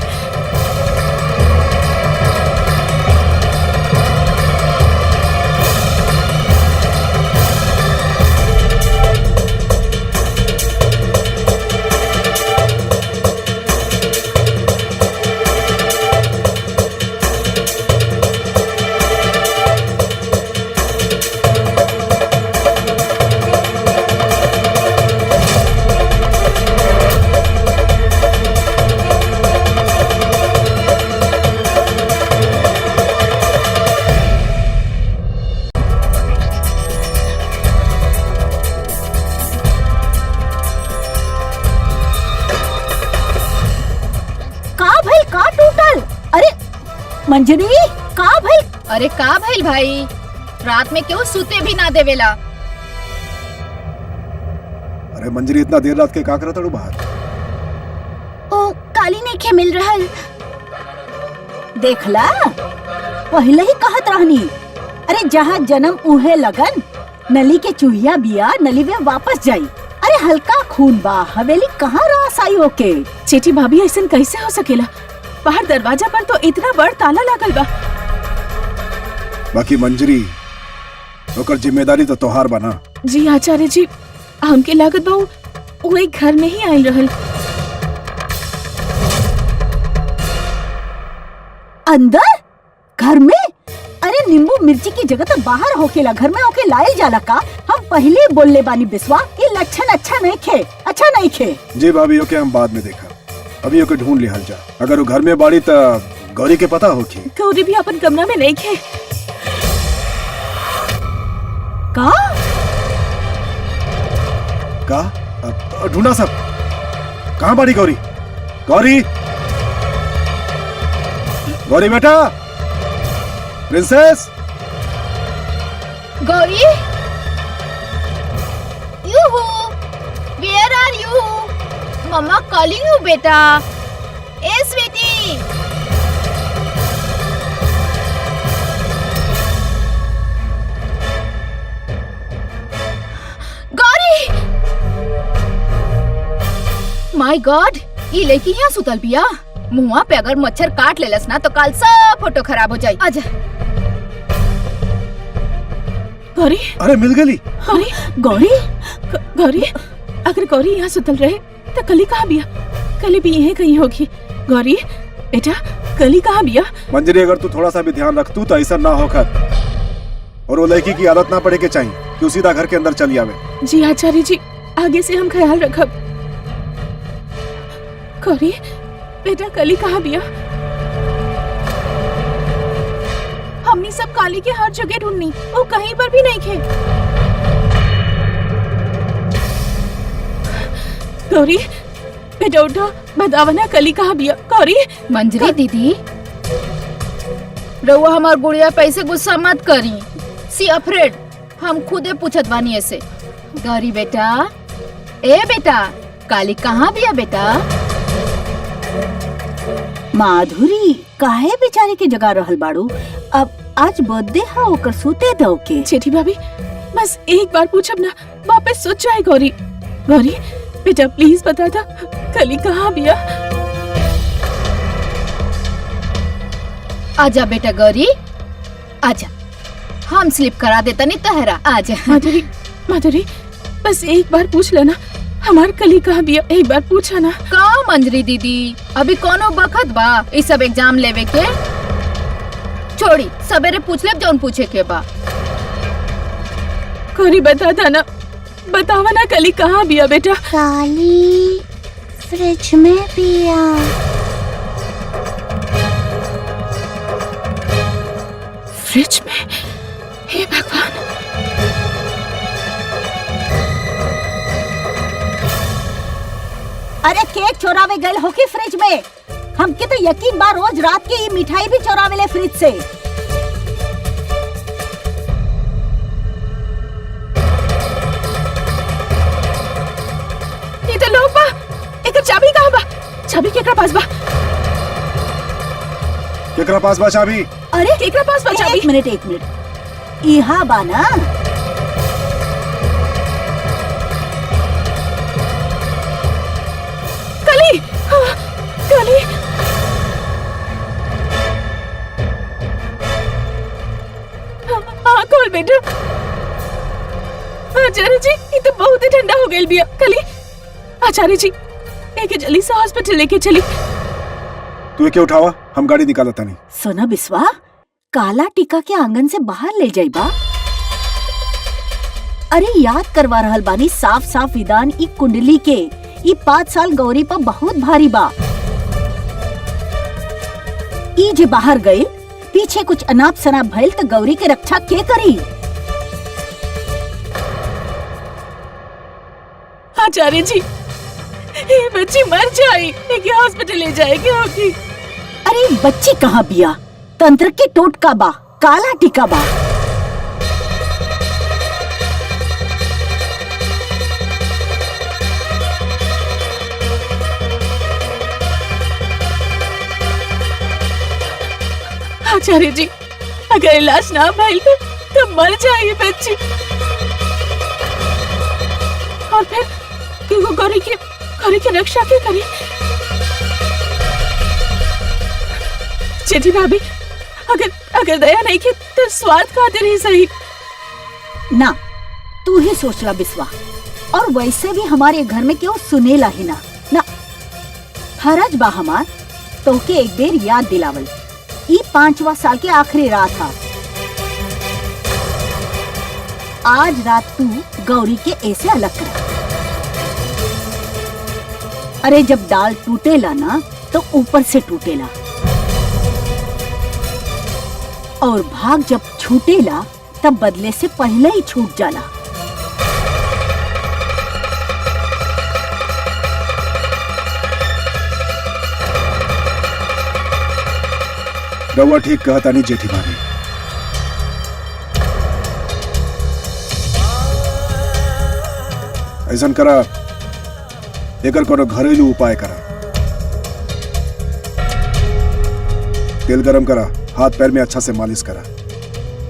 S5: मंजरी का भाई?
S4: अरे का भइल भाई, रात में क्यों सूते भी ना देवेला?
S2: अरे मंजरी, इतना देर रात के का करत हड़ू बाहर?
S7: ओ काली नहीं खे मिल रहल।
S5: देखला पहले ही कहत रहनी, अरे जहाँ जन्म उहे लगन। नली के चूहिया बिया नली में वापस जाई। अरे हल्का खून बा, हवेली कहाँ रास आई ओके।
S3: चेटी भाभी, ऐसा कैसे हो सकेला? बाहर दरवाजा पर तो इतना बड़ ताला लागल बा।
S2: बाकी मंजरी, ओकर जिम्मेदारी तो तोहार बना।
S3: जी आचार्य जी, हमके लागत बा वो एक घर में ही आयल रहल।
S5: अंदर घर में? अरे नींबू मिर्ची की जगह तो बाहर होकेला, घर में होके लायल जाला का? हम पहले बोलले बानी बिस्वा, ये लक्षण अच्छा नहीं खे, अच्छा नहीं खे।
S2: जी भाभी, ओके हम बाद में देखा, अभी ओके ढूंढ लिहल जा। अगर वो घर में बाड़ी तो गौरी के पता होगी।
S3: गौरी भी अपन कमरा में नहीं खे।
S5: का?
S2: ढूंढा सब। कहाँ बाड़ी गौरी? गौरी, गौरी बेटा, princess.
S4: Gauri,
S7: yoohoo, where are you?
S4: Mama calling you बेटा। ए स्वीटी, गौरी, माय गॉड, ये लड़की यहाँ सुतल बिया। मुँह पे अगर मच्छर काट लेलस ना तो कल सब फोटो खराब हो जाई। आजा।
S3: गौरी,
S2: अरे मिल गई।
S3: गौरी,
S5: गौरी,
S3: गौरी, अगर गौरी यहाँ सुतल रहे तो कली कहाँ बिया? कली भी यहीं कहीं होगी। गौरी बेटा, कली कहाँ बिया?
S2: मंजरी, अगर तू थोड़ा सा भी ध्यान रख तू तो ऐसा ना होकर, और वो लड़की की आदत ना पड़े के चाहिए कि सीधा घर के अंदर चली आवे।
S3: जी आचार्य जी, आगे से हम ख्याल रखब। गौरी बेटा, कली कहाँ बिया? हमने सब काली के हर जगह ढूंढनी, वो कहीं पर भी नहीं थे। गौरी बेटा उठो, बतावा ना कली कहाँ बिया? गौरी।
S4: मंजरी दीदी, रउआ हमार गुड़िया पे ऐसे गुस्सा मत करी। सी अफ्रेड, हम खुदे पूछत बानी ऐसे। गौरी बेटा, ए बेटा, काली कहाँ बिया बेटा?
S5: माधुरी, काहे बेचारे के जगह रहल बाड़ू? अब आज बर्थडे है, ओकर सूते दो के।
S3: जेठी भाभी बस एक बार पूछब ना, वापस सोच जाए। गौरी गौरी बेटा प्लीज बता दा, कली कहाँ बिया?
S4: आजा बेटा गौरी, आजा, हम स्लिप करा देता नहीं तहरा। आजा
S3: माधुरी माधुरी बस एक बार पूछ लेना, हमार कली कहाँ बिया, एक बार पूछा ना।
S4: का मंजरी दीदी, अभी कोनो बखत बा इस सब एग्जाम लेवे के? छोड़ी, सवेरे पूछ ले जौन पूछे के बा।
S3: गौरी बता था ना, बतावा ना कली कहाँ बिया बेटा?
S7: काली फ्रिज में पिया।
S3: फ्रिज में? हे भगवान।
S5: अरे केक चोरावे गए हो की फ्रिज में? हमके तो यकीन बा रोज रात के ये मिठाई भी चोरावे ले फ्रिज से।
S3: ये तो लोग बा, एक चाबी कहाँ बा? चाबी केकरा पास बा?
S2: केकरा पास बा चाबी?
S5: अरे
S3: केकरा पास बा चाबी?
S5: एक मिनट, यहाँ बा ना।
S3: कली, हाँ, कली। हाँ खोल बेटा। आचार्य जी ये तो बहुत ही ठंडा हो गई बिया। कली, आचार्य जी एक जल्दी से हॉस्पिटल लेके चली।
S2: तू क्या उठावा, हम गाड़ी निकालता नहीं।
S5: सुना बिस्वा, काला टीका के आंगन से बाहर ले जाइबा। अरे याद करवा रहल बानी साफ साफ विधान ई कुंडली के। ई 5 साल गौरी पर बहुत भारी बा। ई जे बाहर गई, पीछे कुछ अनाप शनाप भइल तो गौरी के रक्षा के करी?
S3: आचार्य जी ये बच्ची मर जाए, हॉस्पिटल ले जाएगी होगी।
S5: अरे बच्ची कहाँ बिया? तंत्र के टोटका बा, काला टीका बा।
S3: आचार्य जी अगर इलाज ना भइल तो मर जाए बच्ची। और फिर क्यों गौरी की रक्षा के करी? जेठी भाभी अगर दया नहीं की तो स्वार्थ खातिर ही सही।
S5: ना, तू ही सोच ला बिस्वा। और वैसे भी हमारे घर में क्यों सुनेला ही ना। ना हरज बा हमार तो के एक बेर याद दिलावल। ई 5वां साल के आखिरी रात था। आज रात तू गौरी के ऐसे अलग कर। अरे जब डाल टूटेला ना तो ऊपर से टूटेला, और भाग जब छूटेला तब बदले से पहले ही छूट जाला।
S2: रउआ ठीक कहता नहीं जेठी भाभी। ऐसा करा, एकर कोनो घरेलू उपाय करा। तेल गरम करा, हाथ पैर में अच्छा से मालिश करा,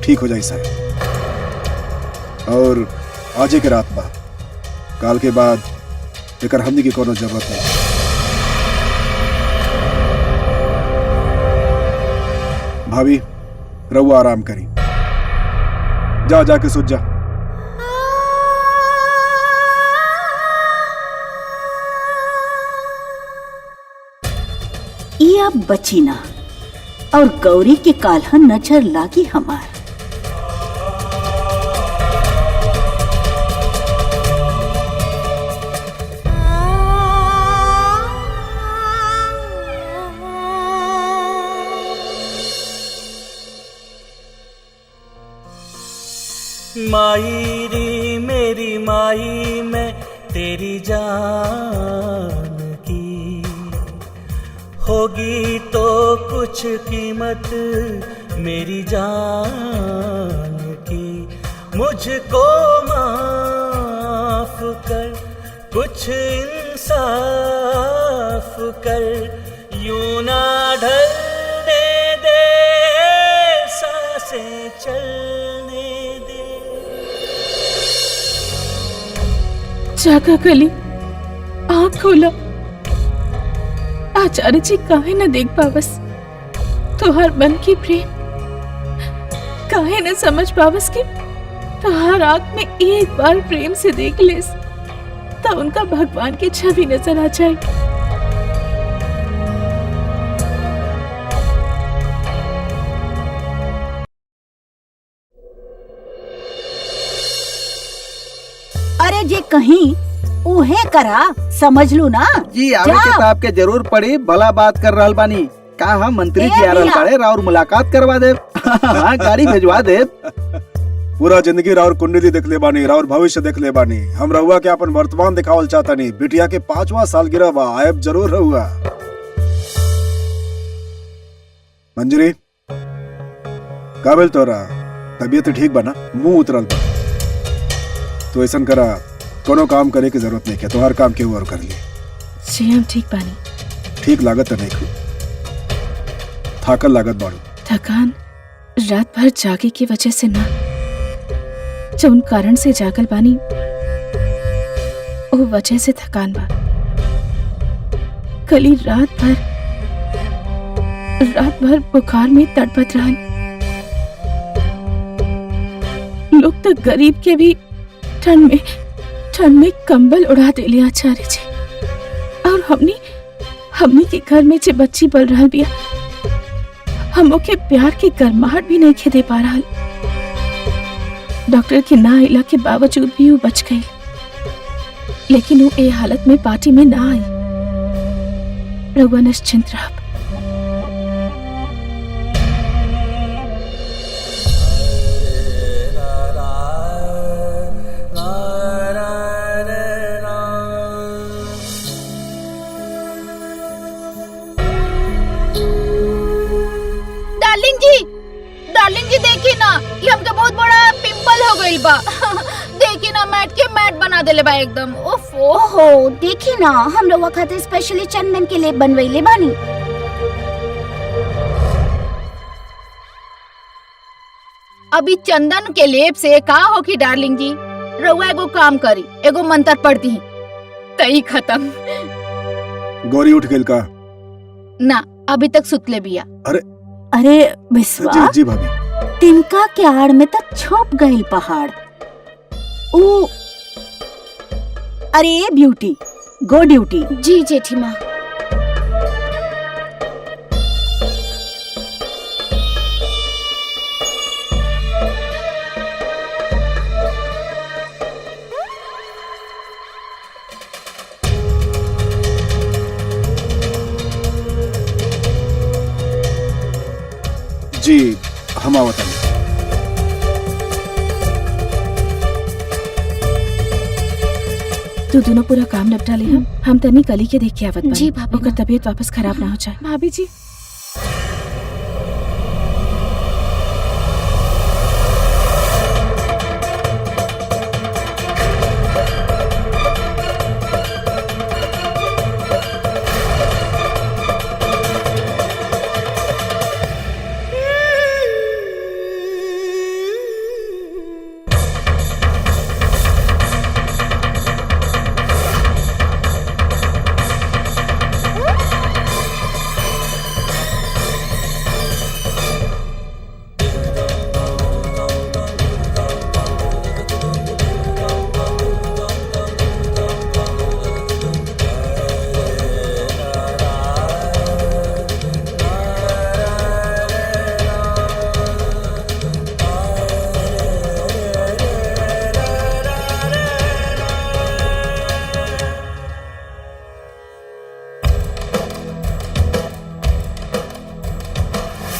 S2: ठीक हो जाए साहब। और आजे के रात बा, काल के बाद एकर हमनी की कोनो जरूरत नहीं। भाभी रउआ आराम करी, जाके सुत जा।
S5: ये अब बची ना, और गौरी के काल्ह नजर लागी हमार।
S8: माई रे मेरी माई, मैं तेरी जान की होगी तो कुछ कीमत मेरी जान की मुझको माफ कर, कुछ इंसाफ कर, यूं ना ढलने दे, सांसें चलने दे।
S3: जागा कली, आँख खोला। आचार्य जी काहे न देख पावस तुहार मन की प्रेम, काहे न समझ पावस कि तुहार आँख में एक बार प्रेम से देख लेस तो उनका भगवान की छवि नजर आ जाए।
S5: अरे जे कहीं उहे करा, समझ लू ना।
S6: जी आवे
S5: जा।
S6: के तो आपके जरूर पड़ी, भला बात कर रहल बानी। का हम मंत्री
S5: ए
S6: जी आ रहल
S5: भैया।
S6: बाड़े, राउर मुलाकात करवा दे। हाँ, गाड़ी भेजवा दे।
S2: पूरा जिंदगी राउर कुंडली देख ले बानी, राउर भविष्य देख ले बानी। हम रहुआ के अपन वर्तमान दिखावल चाहता नहीं। बिटिया के 5वां सालगिरह बा, आयब जरूर रहुआ। मंजरी, काबिल तोरा तबीयत ठीक बना, मुंह उतरल बा। तो ऐसा करा, कोनो काम करे की जरूरत नहीं, क्या तुम्हार काम केहू और कर ली।
S3: जी हम ठीक बानी।
S2: ठीक लागत तो नहीं खू, थाकल लागत बाड़ू।
S3: थकान रात भर जागे की वजह से ना, जो उन कारण से जागल बानी वो वजह से थकान बा। कली रात भर बुखार में तड़पत रहन। लोग तो गरीब के भी ठंड में कंबल उड़ा देले आचार्य जी। और हमनी के घर में जे बच्ची पल रहल बिया, हमो के प्यार की गर्माहट भी नहीं दे पा रहा। डॉक्टर के ना इला के बावजूद भी वो बच गई, लेकिन वो ए हालत में पार्टी में ना आई। रघुआ निश्चिंत रहा।
S4: डार्लिंग जी देखी ना, ये हमके बहुत बड़ा पिंपल हो गइल बा। देखी ना, मैट बना देले बा एकदम। ओफो।
S7: ओहो, देखी ना, हम लोग खातिर स्पेशली चंदन के लिए बनवैले बानी।
S4: अभी चंदन के लेप से का हो की डार्लिंग जी, रउआ एगो काम करी, एगो मंत्र पढ़ दी, तई खत्म।
S2: गौरी उठ गेल का?
S5: ना,
S4: अभी तक सुतले बिया।
S5: अरे बिस्वा,
S2: जी जी भाभी।
S5: तिनका के आड़ में तक छुप गइल पहाड़। ऊ अरे ब्यूटी, गो ड्यूटी।
S7: जी जेठी माँ।
S2: जी हम आवतन।
S3: तू दोनों पूरा काम निपटा ले। हम तनी कली के देख के आवत बानी।
S7: जी भाभी
S3: ओकर तबीयत वापस खराब ना हो जाए। भाभी जी,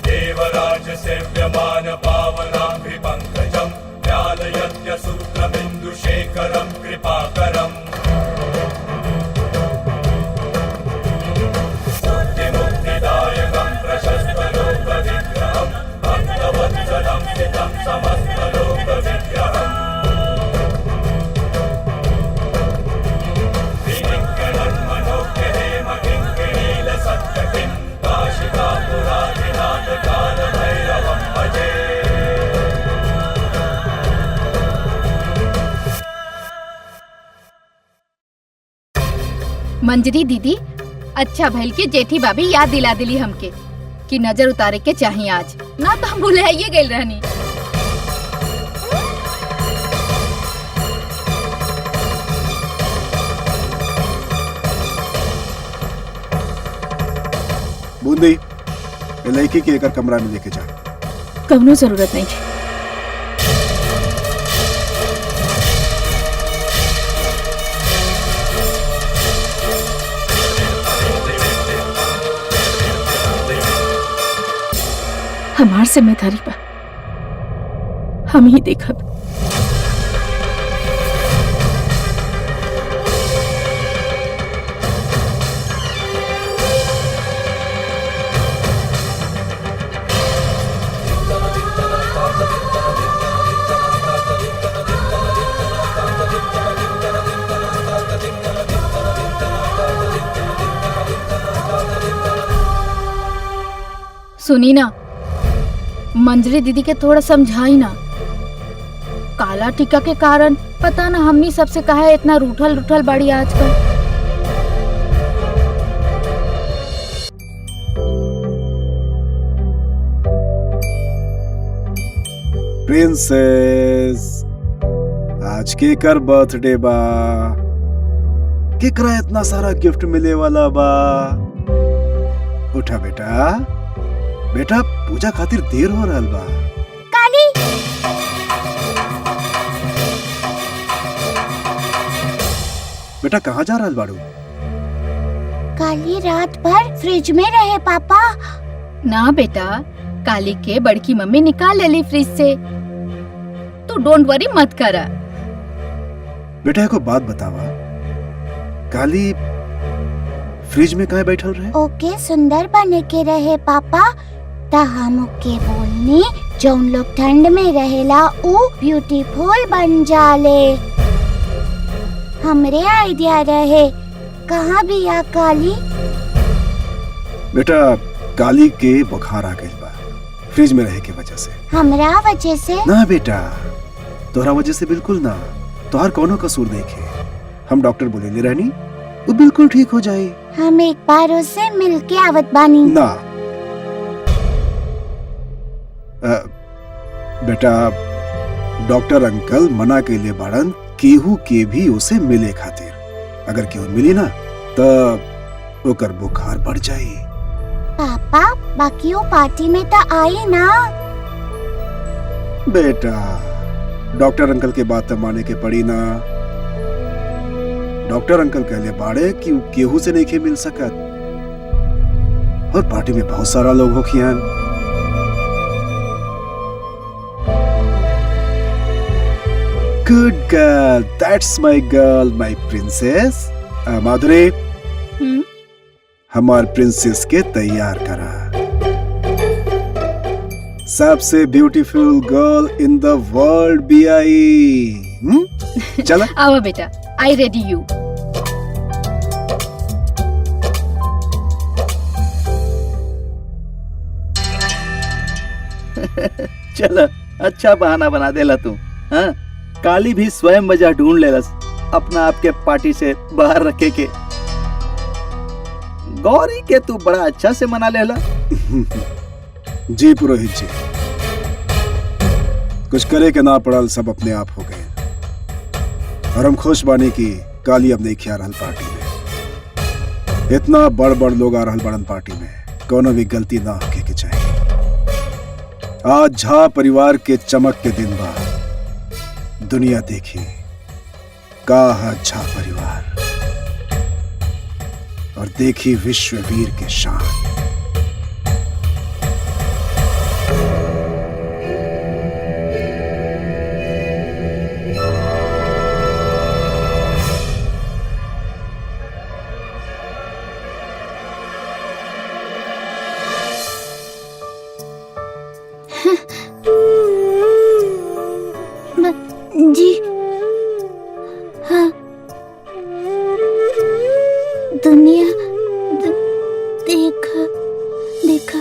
S1: देवराज सेव्यमान पावनाभिपङ्कजं व्यालयत्य सूत्रबिन्दुशेखरं कृपाकरम् मुक्तिदायकं प्रशस्तलोकविग्रहं भजे।
S4: मंजरी दीदी, अच्छा भइल की जेठी भाभी याद दिला दिली हमके कि नजर उतारे के चाहिए आज, ना तो हम भुलाइए गइल रहनी।
S2: बूंदी ये लड़की के एकर कमरा में लेके जा।
S3: कवनो जरूरत नहीं है। हमार जिम्मेदारी बा, हम ही देखब।
S4: सुनी ना, मंजरी दीदी के थोड़ा समझाई ना। काला टीका के कारण पता ना हमनी सबसे कहा है इतना रूठल रूठल बाड़ी आजकल।
S2: प्रिंसेस, आज के कर बर्थडे बा, केकरा इतना सारा गिफ्ट मिले वाला बा। उठा बेटा, बेटा पूजा खातिर देर हो रहल बा।
S7: काली,
S2: बेटा कहाँ जा रहल बाड़ू?
S7: काली रात भर फ्रिज में रहे पापा।
S4: ना बेटा, काली के बड़की मम्मी निकाल लेली फ्रिज से, तू डोंट वरी मत करा।
S2: बेटा को बात बतावा, काली फ्रिज में काहे बैठल रहे?
S7: ओके सुंदर बने के रहे पापा, ता हम के बोलने जौन लोग ठंड में रहेला ऊ ब्यूटीफुल बन जाले। हमरे आइडिया रहे। कहाँ भी आ काली?
S2: बेटा काली के बुखार आ गइल बा, फ्रिज में रहे के वजह से।
S7: हमरा वजह से?
S2: ना बेटा, तोहरा वजह से बिल्कुल ना, तोहर कोनो कसूर नहीं है। हम डॉक्टर बोले रहनी, वो बिल्कुल ठीक हो जाए।
S7: हम एक बार उससे मिल के आवत बानी।
S2: ना बेटा, डॉक्टर अंकल मना के लिए बाड़न केहू के भी उसे मिले खातिर। अगर केहू मिली ना तो ओकर बुखार बढ़ जाए।
S7: पापा बाकी वो पार्टी में तो आई ना।
S2: बेटा डॉक्टर अंकल के बात तो माने के पड़ी ना। डॉक्टर अंकल कहले बाड़े कि केहू से नहीं मिल सकत, और पार्टी में बहुत सारा लोग होखियन। Good girl, that's my girl, my princess. Madhuri, हमार प्रिंसेस के तैयार करा। सबसे beautiful girl in the world भी आई। चला
S4: आओ बेटा, आई रेडी यू।
S6: चल, अच्छा बहाना बना देला तू। हाँ, काली भी स्वयं वजह ढूंढ लेलस अपना आपके पार्टी से बाहर रखे के। गौरी के तू बड़ा अच्छा से मना लेला।
S2: जी पुरोहित जी, कुछ करे के ना पड़ल, सब अपने आप हो गए। और हम खुश बानी की काली अब नहीं खिया रहल पार्टी में। इतना बड़ बड़ लोग आ रहल बड़न पार्टी में, कोनो भी गलती ना होके के चाहिए। आज झा परिवार के चमक के दिन बा। दुनिया देखी का है झा परिवार, और देखी विश्ववीर के शान।
S7: जी हाँ, दुनिया देखा देखा।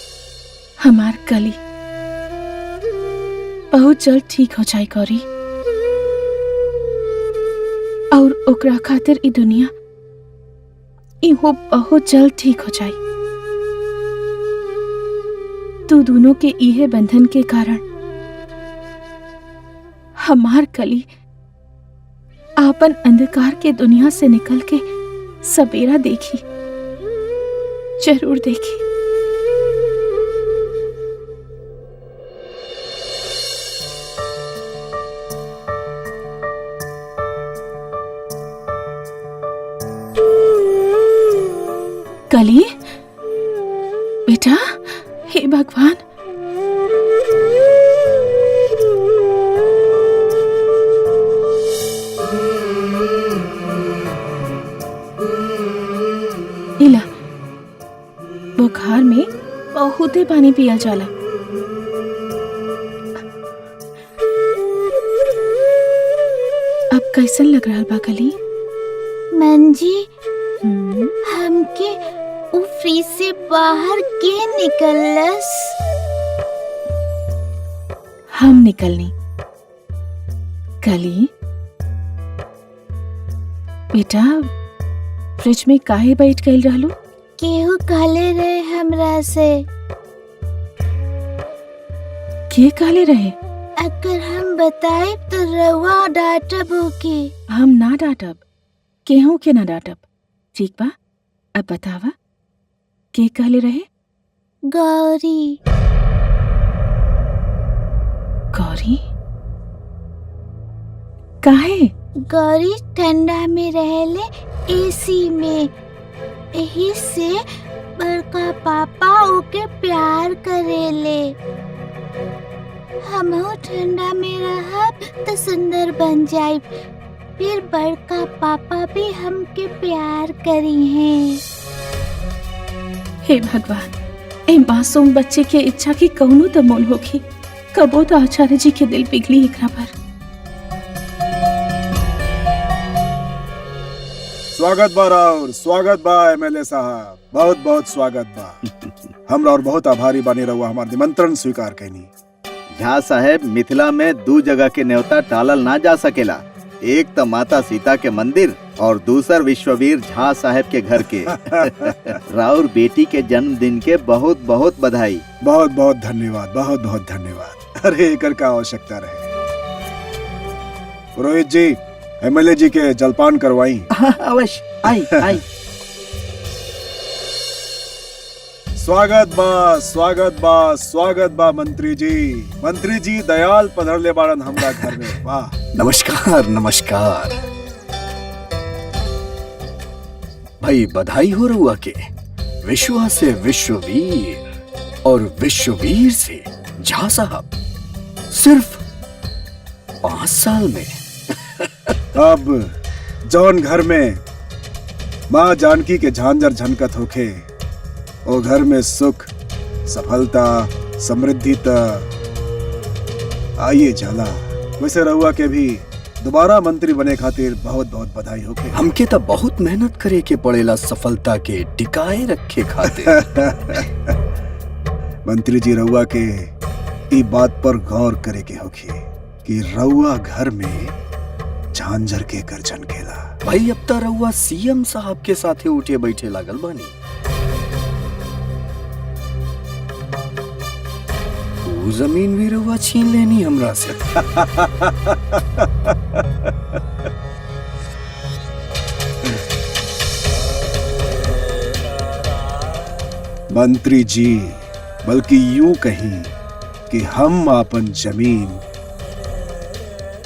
S3: हमार कली बहुत जल्द ठीक हो जाए गौरी, और ओकरा खातिर ई दुनिया इहो बहुत जल्द ठीक हो जाए। तू दोनों के इहे बंधन के कारण हमार कली आपन अंधकार के दुनिया से निकल के सवेरा देखी, जरूर देखी। कली बेटा, हे भगवान, इला बुखार में बहुते पानी पियल जाला। अब कैसन लग रहा बा कली?
S7: मंजी, हमके उ फ्रिज से बाहर के निकलस?
S3: हम निकलनी। कली बेटा, फ्रिज में काहे बैठ गई रहलू?
S7: केहू कहले रहे हमरा से
S3: के कहले रहे?
S7: अगर हम बताए तो रउआ डांटब होके।
S3: हम ना डांटब, केहू के ना डांटब। ठीक बा, अब बतावा के कहले रहे?
S7: गौरी।
S3: गौरी? काहे?
S7: गौरी ठंडा में रहेले एसी में, यही से बड़का पापा ओके प्यार करेले। हमहू ठंडा में रहब तो सुंदर बन जाइब, फिर बड़का पापा भी हमके प्यार करी हैं।
S3: हे भगवान, ए मासूम बच्चे के इच्छा की कौनो तो मोल होगी। कबो तो आचार्य जी के दिल पिघली एकरा पर।
S2: स्वागत बा राउर, स्वागत बा एमएलए साहब, बहुत बहुत स्वागत बा। हम और बहुत आभारी बानी रहुआ हमार निमंत्रण स्वीकार कैनी।
S6: झा साहेब, मिथिला में दो जगह के न्योता टालल ना जा सकेला। एक तो माता सीता के मंदिर और दूसर विश्ववीर झा साहेब के घर के। राउर बेटी के जन्मदिन के बहुत बहुत बधाई।
S2: बहुत बहुत धन्यवाद, बहुत बहुत धन्यवाद। अरे एकर का आवश्यकता रहे। पुरोहित जी, एमएलए जी के जलपान करवाई।
S6: अवश्य, आई आई।
S2: स्वागत बा, स्वागत बा, स्वागत बा मंत्री जी। मंत्री जी दयाल पधरले बाड़न हमरा घर में। वाह,
S10: नमस्कार नमस्कार। भाई बधाई हो रहुआ के। विश्वा से विश्ववीर और विश्ववीर से झा साहब, सिर्फ 5 साल में।
S2: अब जौन घर में माँ जानकी के झांझर झनकत होखे, ओ घर में सुख, सफलता, समृद्धि त आइए जाला। वैसे रहुआ के भी दोबारा मंत्री बने खातिर बहुत बहुत बधाई होके।
S10: हमके तो बहुत मेहनत करे के पड़ेला सफलता के टिकाए रखे खातिर।
S2: मंत्री जी, रहुआ के ई बात पर गौर करे के होखी कि रहुआ घर में झांझर के गर्जन केला।
S10: भाई अब तो रहुआ सीएम साहब के साथे उठे बैठे लागल बानी। वो जमीन भी रहुआ छीन लेनी हमरा से।
S2: मंत्री जी, बल्कि यूं कहीं कि हम अपन जमीन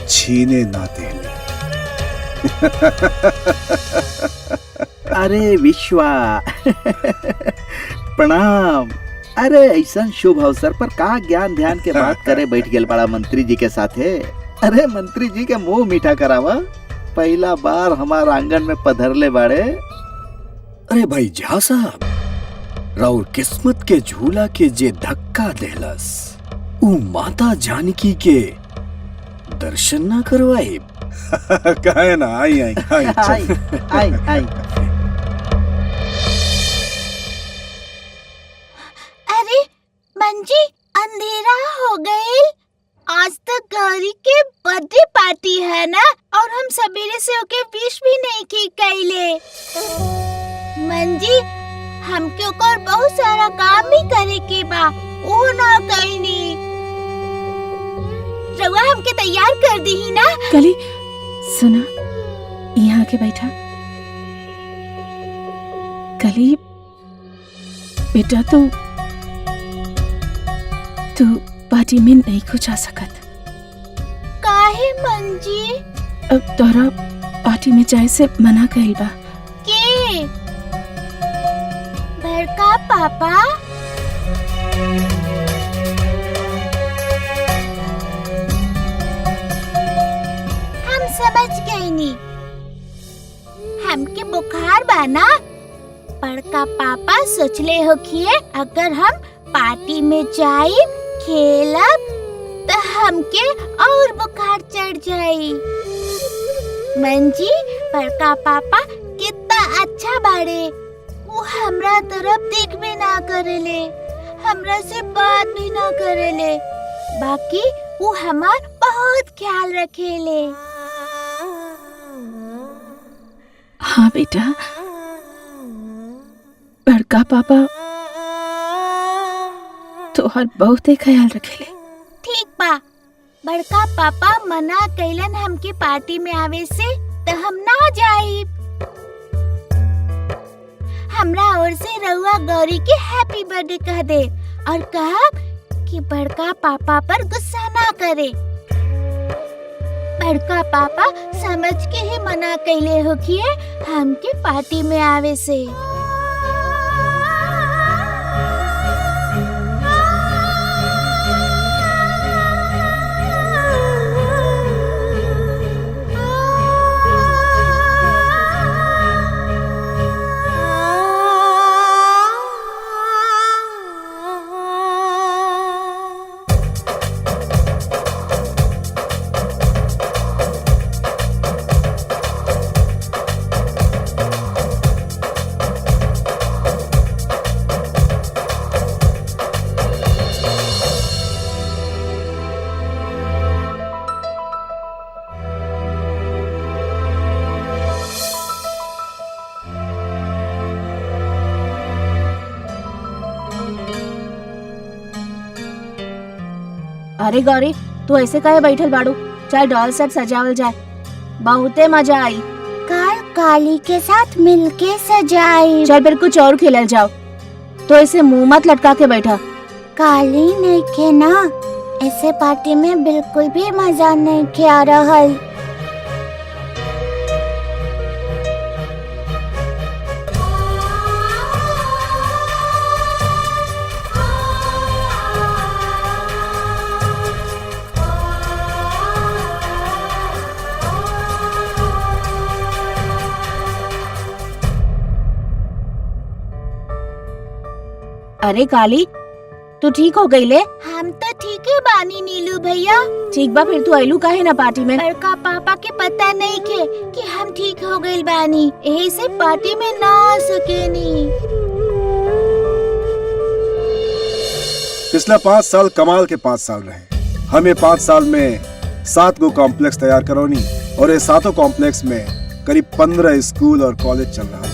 S2: छीने ना देंगे।
S6: अरे विश्वा, प्रणाम। अरे ऐसा शुभ अवसर पर का ज्ञान ध्यान के बात करे बैठ गेल बड़ा मंत्री जी के साथे। अरे मंत्री जी के मुंह मीठा करावा, पहला बार हमार आंगन में पधरले बाड़े।
S10: अरे भाई झा साहब, राउर किस्मत के झूला के जे धक्का देलस, ऊ माता जानकी के दर्शन ना करवाए।
S2: कहे ना, आई आई आई,
S6: आई आई आई।
S7: अरे मंजी, गौरी के बर्थडे पार्टी है ना, और हम सवेरे से ओके विश भी नहीं की कैले। मंजी हमके ओकर बहुत सारा काम भी करे के बा, वो ना कैनी। रउआ हमके तैयार कर दी ही ना।
S3: कली सुना, यहाँ के बैठा। कली बेटा तू पार्टी में नहीं कुछ आ सकत।
S7: काहे मंजी?
S3: अब तोरा पार्टी में जाए से मना कइल बा।
S7: के बड़का पापा? हम समझ गए नी, हमके बुखार बा ना। बड़का पापा सोचले हो कि अगर हम पार्टी में जाए खेलब तो हमके और बुखार चढ़ जाई। मंजी बड़का पापा कितना अच्छा बाड़े, वो हमरा तरफ देख भी ना करेले, हमरा से बात भी ना करेले, बाकी वो हमार बहुत ख्याल रखेले।
S3: हाँ बेटा, बड़का पापा तोहर बहुते ख्याल रखेले।
S7: ठीक बा, बड़का पापा मना कैलन हमके पार्टी में आवे से, तो हम ना जाई। हमरा ओर से रउआ गौरी के हैप्पी बर्थडे कह दे, और कहा कि बड़का पापा पर गुस्सा ना करे। बड़का पापा समझ के ही मना कैले हो कि हमके पार्टी में आवे से।
S4: अरे गौरी, तू ऐसे काहे बैठल बाड़ू? चाहे डॉल सेट सजावल जाए, बहुते मजा आई।
S7: काल काली के साथ मिलके सजाई।
S4: चल फिर कुछ और खेलल जाओ। तो ऐसे मुंह मत लटका के बैठा।
S7: काली नहीं के ना, ऐसे पार्टी में बिल्कुल भी मजा नहीं के आ रहा है।
S4: अरे काली, तू ठीक हो गई ले?
S7: हम तो ठीक है बानी नीलू भैया।
S4: ठीक बा, फिर तू आइलू काहे ना पार्टी में?
S7: बड़का पापा के पता नहीं के कि हम ठीक हो गए बानी, यही से पार्टी में ना आ सके नी।
S2: पिछला 5 साल कमाल के 5 साल रहे। हमें 5 साल में 7 गो कॉम्प्लेक्स तैयार करोनी, और ये 7 कॉम्प्लेक्स में करीब 15 स्कूल और कॉलेज चल रहा बा।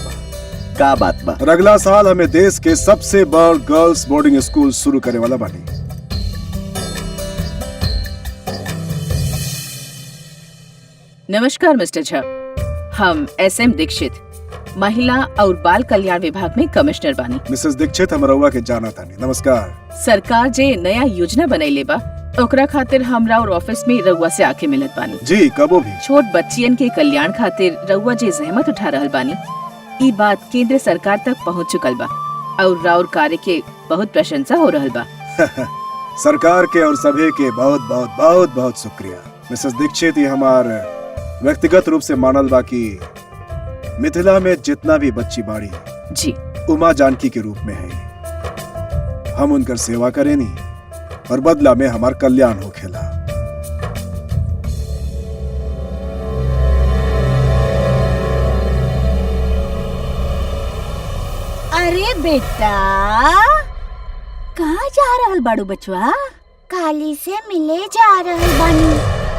S6: का बात बा?
S2: और अगला साल हमें देश के सबसे बड़ गर्ल्स बोर्डिंग स्कूल शुरू करे वाला बानी।
S3: नमस्कार मिस्टर झा, हम SM दीक्षित, महिला और बाल कल्याण विभाग में कमिश्नर बानी।
S2: मिसेस दीक्षित, हम रउआ के जाना तानी। नमस्कार।
S3: सरकार जे नया योजना बनैले बा, ओकरा खातिर हमरा और ऑफिस में रउआ से आके मिलत बानी।
S2: जी, कबो भी।
S3: छोट बच्चियन के कल्याण खातिर रउआ जे जहमत उठा रहल बानी, ई बात केंद्र सरकार तक पहुंच चुकल बा, और राउर कार्य के बहुत प्रशंसा हो रहल बा।
S2: सरकार के और सभी के बहुत बहुत बहुत बहुत शुक्रिया। मिसेस दीक्षित, ये हमार व्यक्तिगत रूप से मानल बा कि मिथिला में जितना भी बच्ची बाड़ी
S3: जी
S2: उमा जानकी के रूप में है। हम उनकर सेवा करेनी और बदला में हमार कल्याण होखेला।
S5: अरे बेटा, कहाँ जा रहल बाड़ू बचवा?
S7: काली से मिले जा रहे बानी।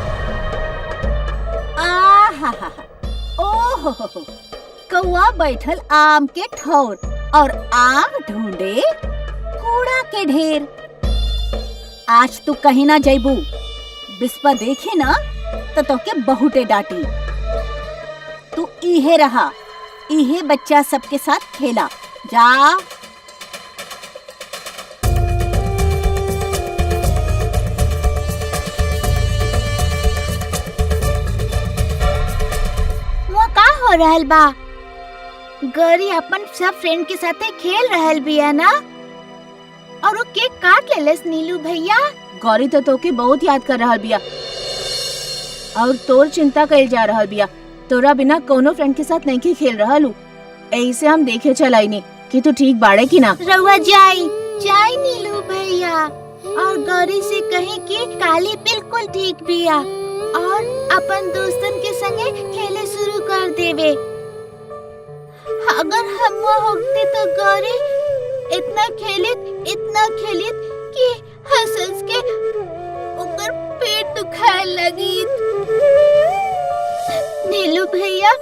S5: आहा ओहो कौआ बैठल आम के ठौर और आम ढूंढे कूड़ा के ढेर। आज तू कहीं ना जैबू, बिस्पा देखी ना तो तोके बहुते डांटी। तू इहे रहा, इहे बच्चा सबके साथ खेला जा।
S7: वो का हो रहल बा? गौरी अपन सब फ्रेंड के साथे खेल रहल बिया ना, और वो केक काट लेलस नीलू भैया।
S3: गौरी तो तोके बहुत याद कर रहल बिया और तोर चिंता कइल जा रहल बिया। तोरा बिना कोनो फ्रेंड के साथ नहीं खेल रहलू, एही से हम देखे चलाइनी कि तू ठीक बाड़े की ना।
S7: रउआ जाई जाई नीलू भैया, और गौरी से कहीं कि काली बिल्कुल ठीक बिया और अपन दोस्तन के संगे खेले शुरू कर देवे। अगर हम होते तो गौरी इतना खेलित कि हंस के ओकर पेट दुखाए लगी। नीलू भैया,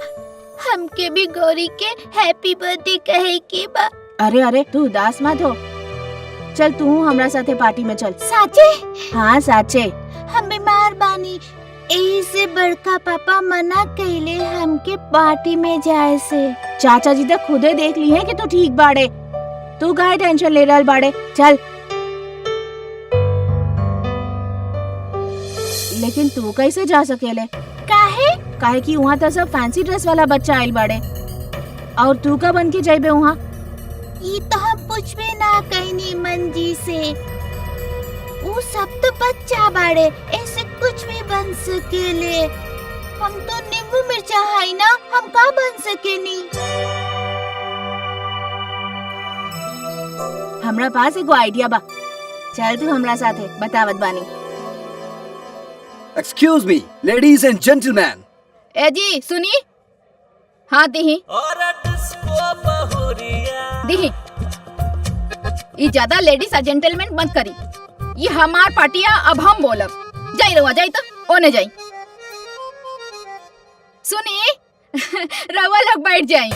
S7: हमके भी गौरी के हैप्पी बर्थडे कहे के बा।
S3: अरे अरे तू उदास मत हो, चल तू हमरा साथे पार्टी में चल।
S7: साचे?
S3: हाँ साचे।
S7: हम बीमार बानी, एही से बड़का पापा मना कइले हमके पार्टी में जाए से।
S3: चाचा जी तो खुदे देख ली है कि तू ठीक बाड़े, तू काहे टेंशन ले रहल बाड़े। चल। लेकिन तू कैसे जा सकेले? काहे कि वहाँ तो सब फैंसी ड्रेस वाला बच्चा आइल बाड़े, और तू का बन के जाइबे वहाँ?
S7: ये तो हम कुछ भी ना कहनी मन जी से, वो सब तो बच्चा बाड़े, ऐसे कुछ भी बन सकेले। हम तो नींबू मिर्चा है ना, हम का बन सकेनी?
S3: हमरा पास एगो आइडिया बा, चल तू हमरा साथे, बतावत बानी।
S10: Excuse me ladies and gentleman.
S4: ए जी सुनी, हाँ दिही
S8: और डिस्को बहुरिया
S4: दिही। ये ज्यादा लेडीज और जेंटलमैन मत करी, ये हमार पार्टिया। अब हम बोलब। जाई रवा, जाई तो ओने जाई। सुनी रवा लोग बैठ जाई।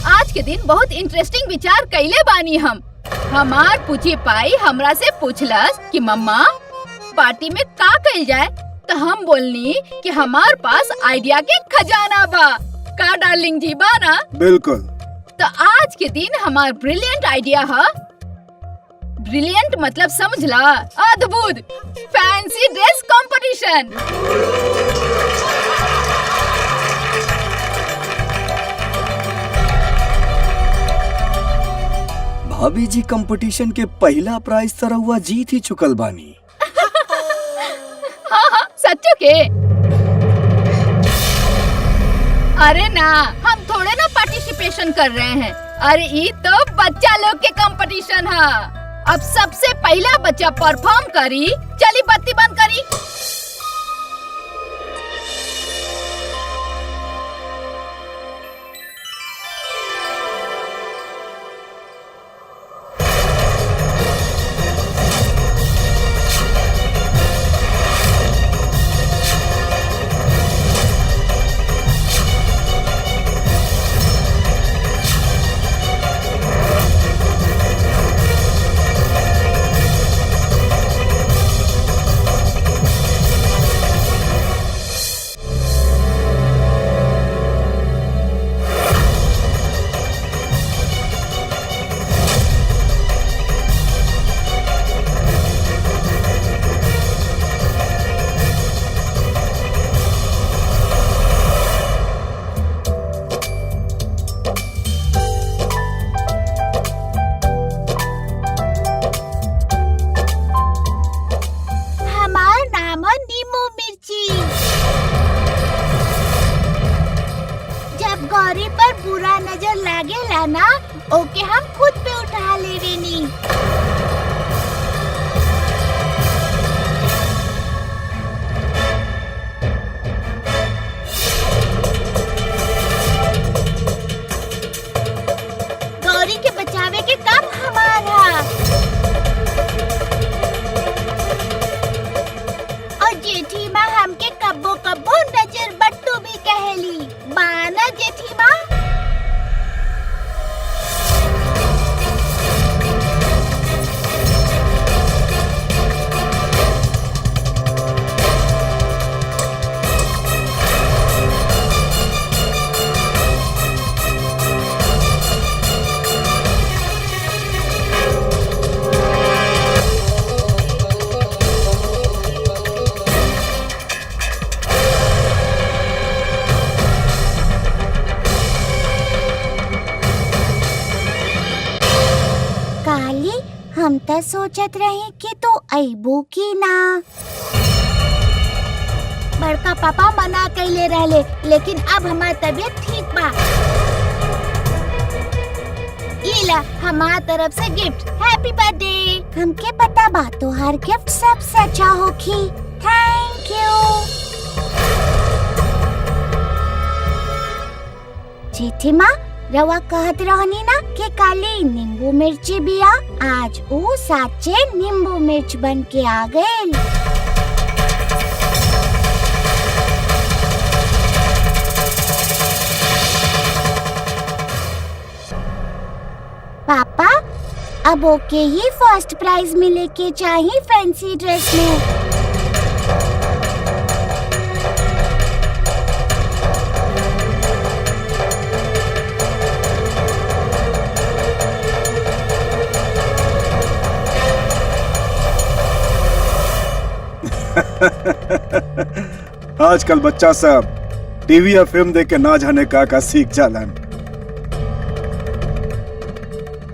S4: आज के दिन बहुत इंटरेस्टिंग विचार कैले बानी हम। हमार पूछी पाई हमरा से पूछलस कि मम्मा पार्टी में का कइल जाए, तो हम बोलनी कि हमार पास आइडिया के खजाना बा। का डार्लिंग जी बा ना?
S2: बिल्कुल।
S4: तो आज के दिन हमार ब्रिलियंट आइडिया है। ब्रिलियंट मतलब समझला, अद्भुत फैंसी ड्रेस कंपटीशन।
S10: भाभी जी कंपटीशन के पहला प्राइज तरह हुआ जीत ही चुकल बानी।
S4: हाँ सच्चो के? अरे ना, हम थोड़े ना पार्टिसिपेशन कर रहे हैं। अरे ये तो बच्चा लोग के कंपटीशन है। अब सबसे पहला बच्चा परफॉर्म करी। चली बत्ती बंद करी।
S7: गौरी पर बुरा नजर लागेला ना, ओके हम खुद पे उठा लेवेनी। गौरी के बचावे के ना जेठी माँ। काली, हम तो सोचत रहे कि तू अबू की ना। बड़का पापा मना कैले रहले, लेकिन अब हमार तबीयत ठीक बा। इला हमार तरफ से गिफ्ट, हैप्पी बर्थडे। हमके पता बा तोहार गिफ्ट सबसे अच्छा होखी। थैंक यू जेठी माँ। रवा कहत रहनी ना कि काली नींबू मिर्ची बिया, आज ऊ साचे नींबू मिर्च बन के आ गए। पापा, अब ओके ही फर्स्ट प्राइज मिले के चाहिए फैंसी ड्रेस में।
S2: आजकल बच्चा सब टीवी या फिल्म देख के ना जाने का सीख जालन।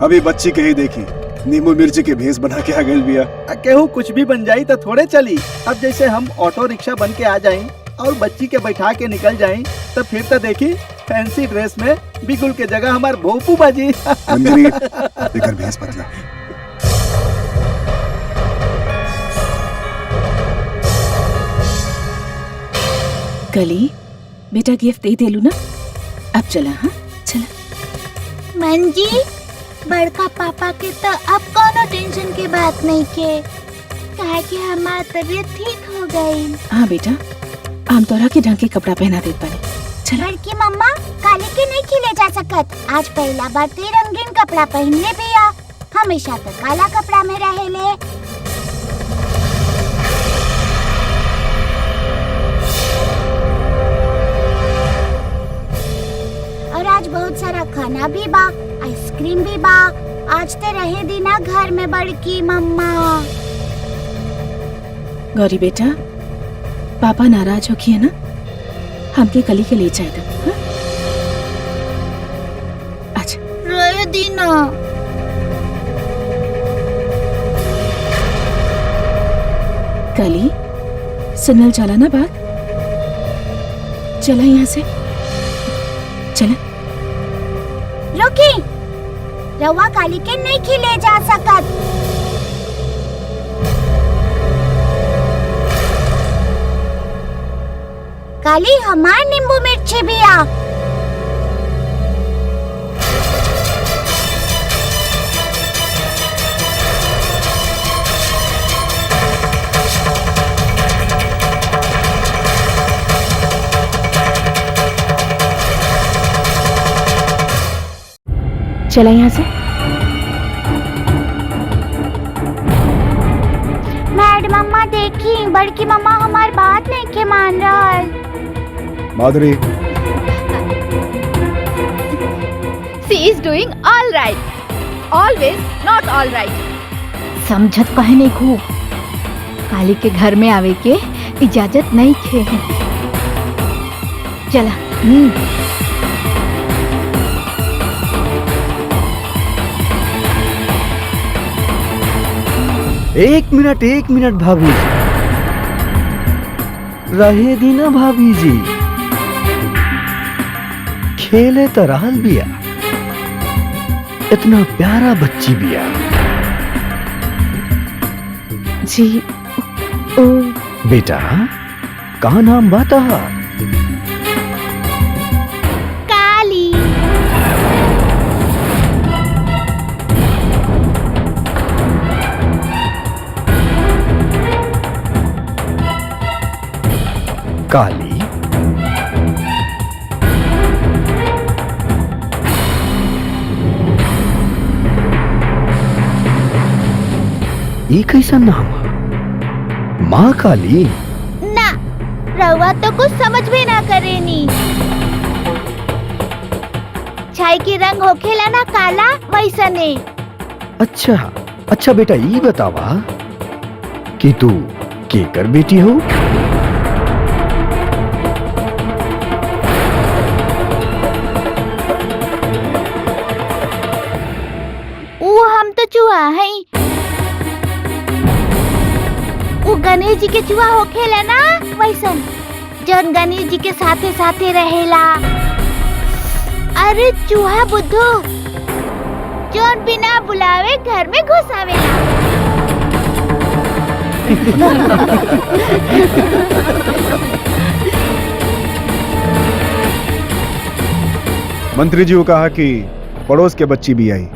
S2: अभी बच्ची के ही देखी नींबू मिर्ची के भेस बना के आ गइल बिया।
S6: केहू कुछ भी बन जाई तो थोड़े चली। अब जैसे हम ऑटो रिक्शा बन के आ जाएं और बच्ची के बैठा के निकल जाएं, तो फिर तो देखी फैंसी ड्रेस में बिगुल के जगह हमार भोपू बाजी।
S2: मंजरी, देखकर भेस बदला।
S3: कली, बेटा गिफ्ट दे देलू ना, अब चला। हाँ चला।
S7: मंजी, बड़का पापा के तो अब कोनो टेंशन की बात नहीं के, काहे कि हमार तबीयत ठीक हो गई।
S3: हाँ बेटा, हम तोरा के ढंग के कपड़ा पहना देत बानी। चला।
S7: बड़की मम्मा, काली के नहीं खिले जा सकत। आज पहला बार ते रंगीन कपड़ा पहनले बिया। हमेशा तो काला कपड़ा में रहेले। और आज बहुत सारा खाना भी बा, आइसक्रीम भी बा। आज ते रहे दीना घर में बड़की मम्मा।
S3: गौरी बेटा, पापा नाराज हो है ना, हमके कली के ले जाए। हाँ? अच्छा
S7: रहे दीना।
S3: कली, सुनल चला ना बात। चला यहाँ से, चला।
S7: रुकी, रवा काली के नहीं खिले जा सकत। काली हमार नींबू मिर्ची बिया।
S3: चला यहाँ से।
S7: मैड मम्मा देखी, बड़की मम्मा हमार बात नहीं के मान रहा।
S2: Madhuri,
S4: She is doing all right. Always not all right. समझत कहे नहीं खू, काली के घर में आवे के इजाजत नहीं खे। चला।
S10: एक मिनट भाभी जी, रहे दी ना भाभी जी, खेले तो रहल बिया, इतना प्यारा बच्ची बिया।
S3: जी ओ
S10: बेटा, कहा नाम बाता?
S7: काली।
S10: काली, ई कैसा नाम है? माँ काली?
S7: ना रउआ तो कुछ समझ भी ना करेनी। चाय के रंग होखेला ना काला वैसने।
S10: अच्छा अच्छा बेटा, ई बतावा कि तू केकर बेटी हो?
S7: वो हम तो चूहा है। वो गणेश जी के चूहा होखेला ना वैसन, जौन गणेश जी के साथे साथे रहेला। अरे चूहा बुद्धू, जौन बिना बुलावे घर में घुस आवेला।
S2: मंत्री जी को कहा कि पड़ोस के बच्ची भी आई,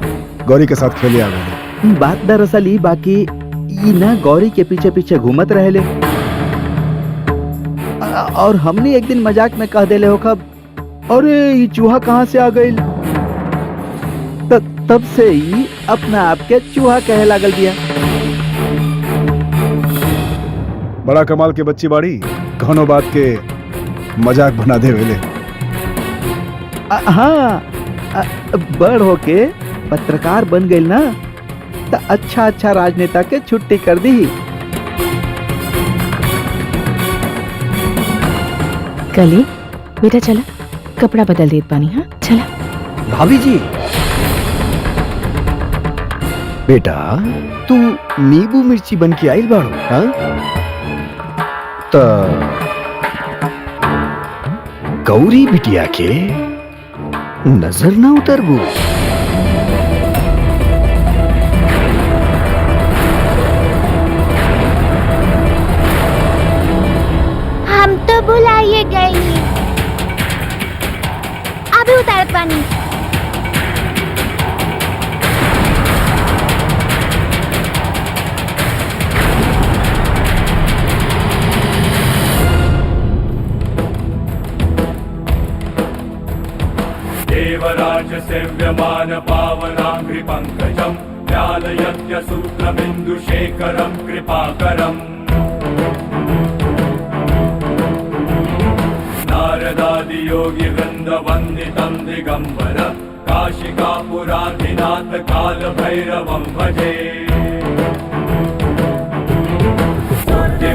S2: गौरी के साथ खेले आ गई।
S6: बात दरअसल ई बाकी ई ना गौरी के पीछे पीछे घूमत रहेले और हमने एक दिन मजाक में कह देले हो कब, अरे ये चूहा कहाँ से आ गई। तब से ही अपना आप के चूहा कहे लागल दिया।
S2: बड़ा कमाल के बच्ची बाड़ी, कौनो बात के मजाक बना दे वेले।
S6: हाँ, बड़ होके पत्रकार बन गई ना तो अच्छा अच्छा राजनेता के छुट्टी कर दी।
S3: कली बेटा चला कपड़ा बदल देत पानी। हाँ चला।
S10: भाभी जी, बेटा तू नींबू मिर्ची बन के आइल बाड़ो? हाँ तो गौरी बिटिया के नजर ना उतरबू।
S7: हम तो बुलाइए गए, अभी उतारत पानी।
S1: देवराज सेव्यमान पावनांघ्रि पंकजं न्यालयत्य सूत्रबिंदु शेखरं कृपाकरम्। नारदादि योगी वृंद वंदितं दिगंबर काशिकापुराधिनाथ काल भैरवं भजे।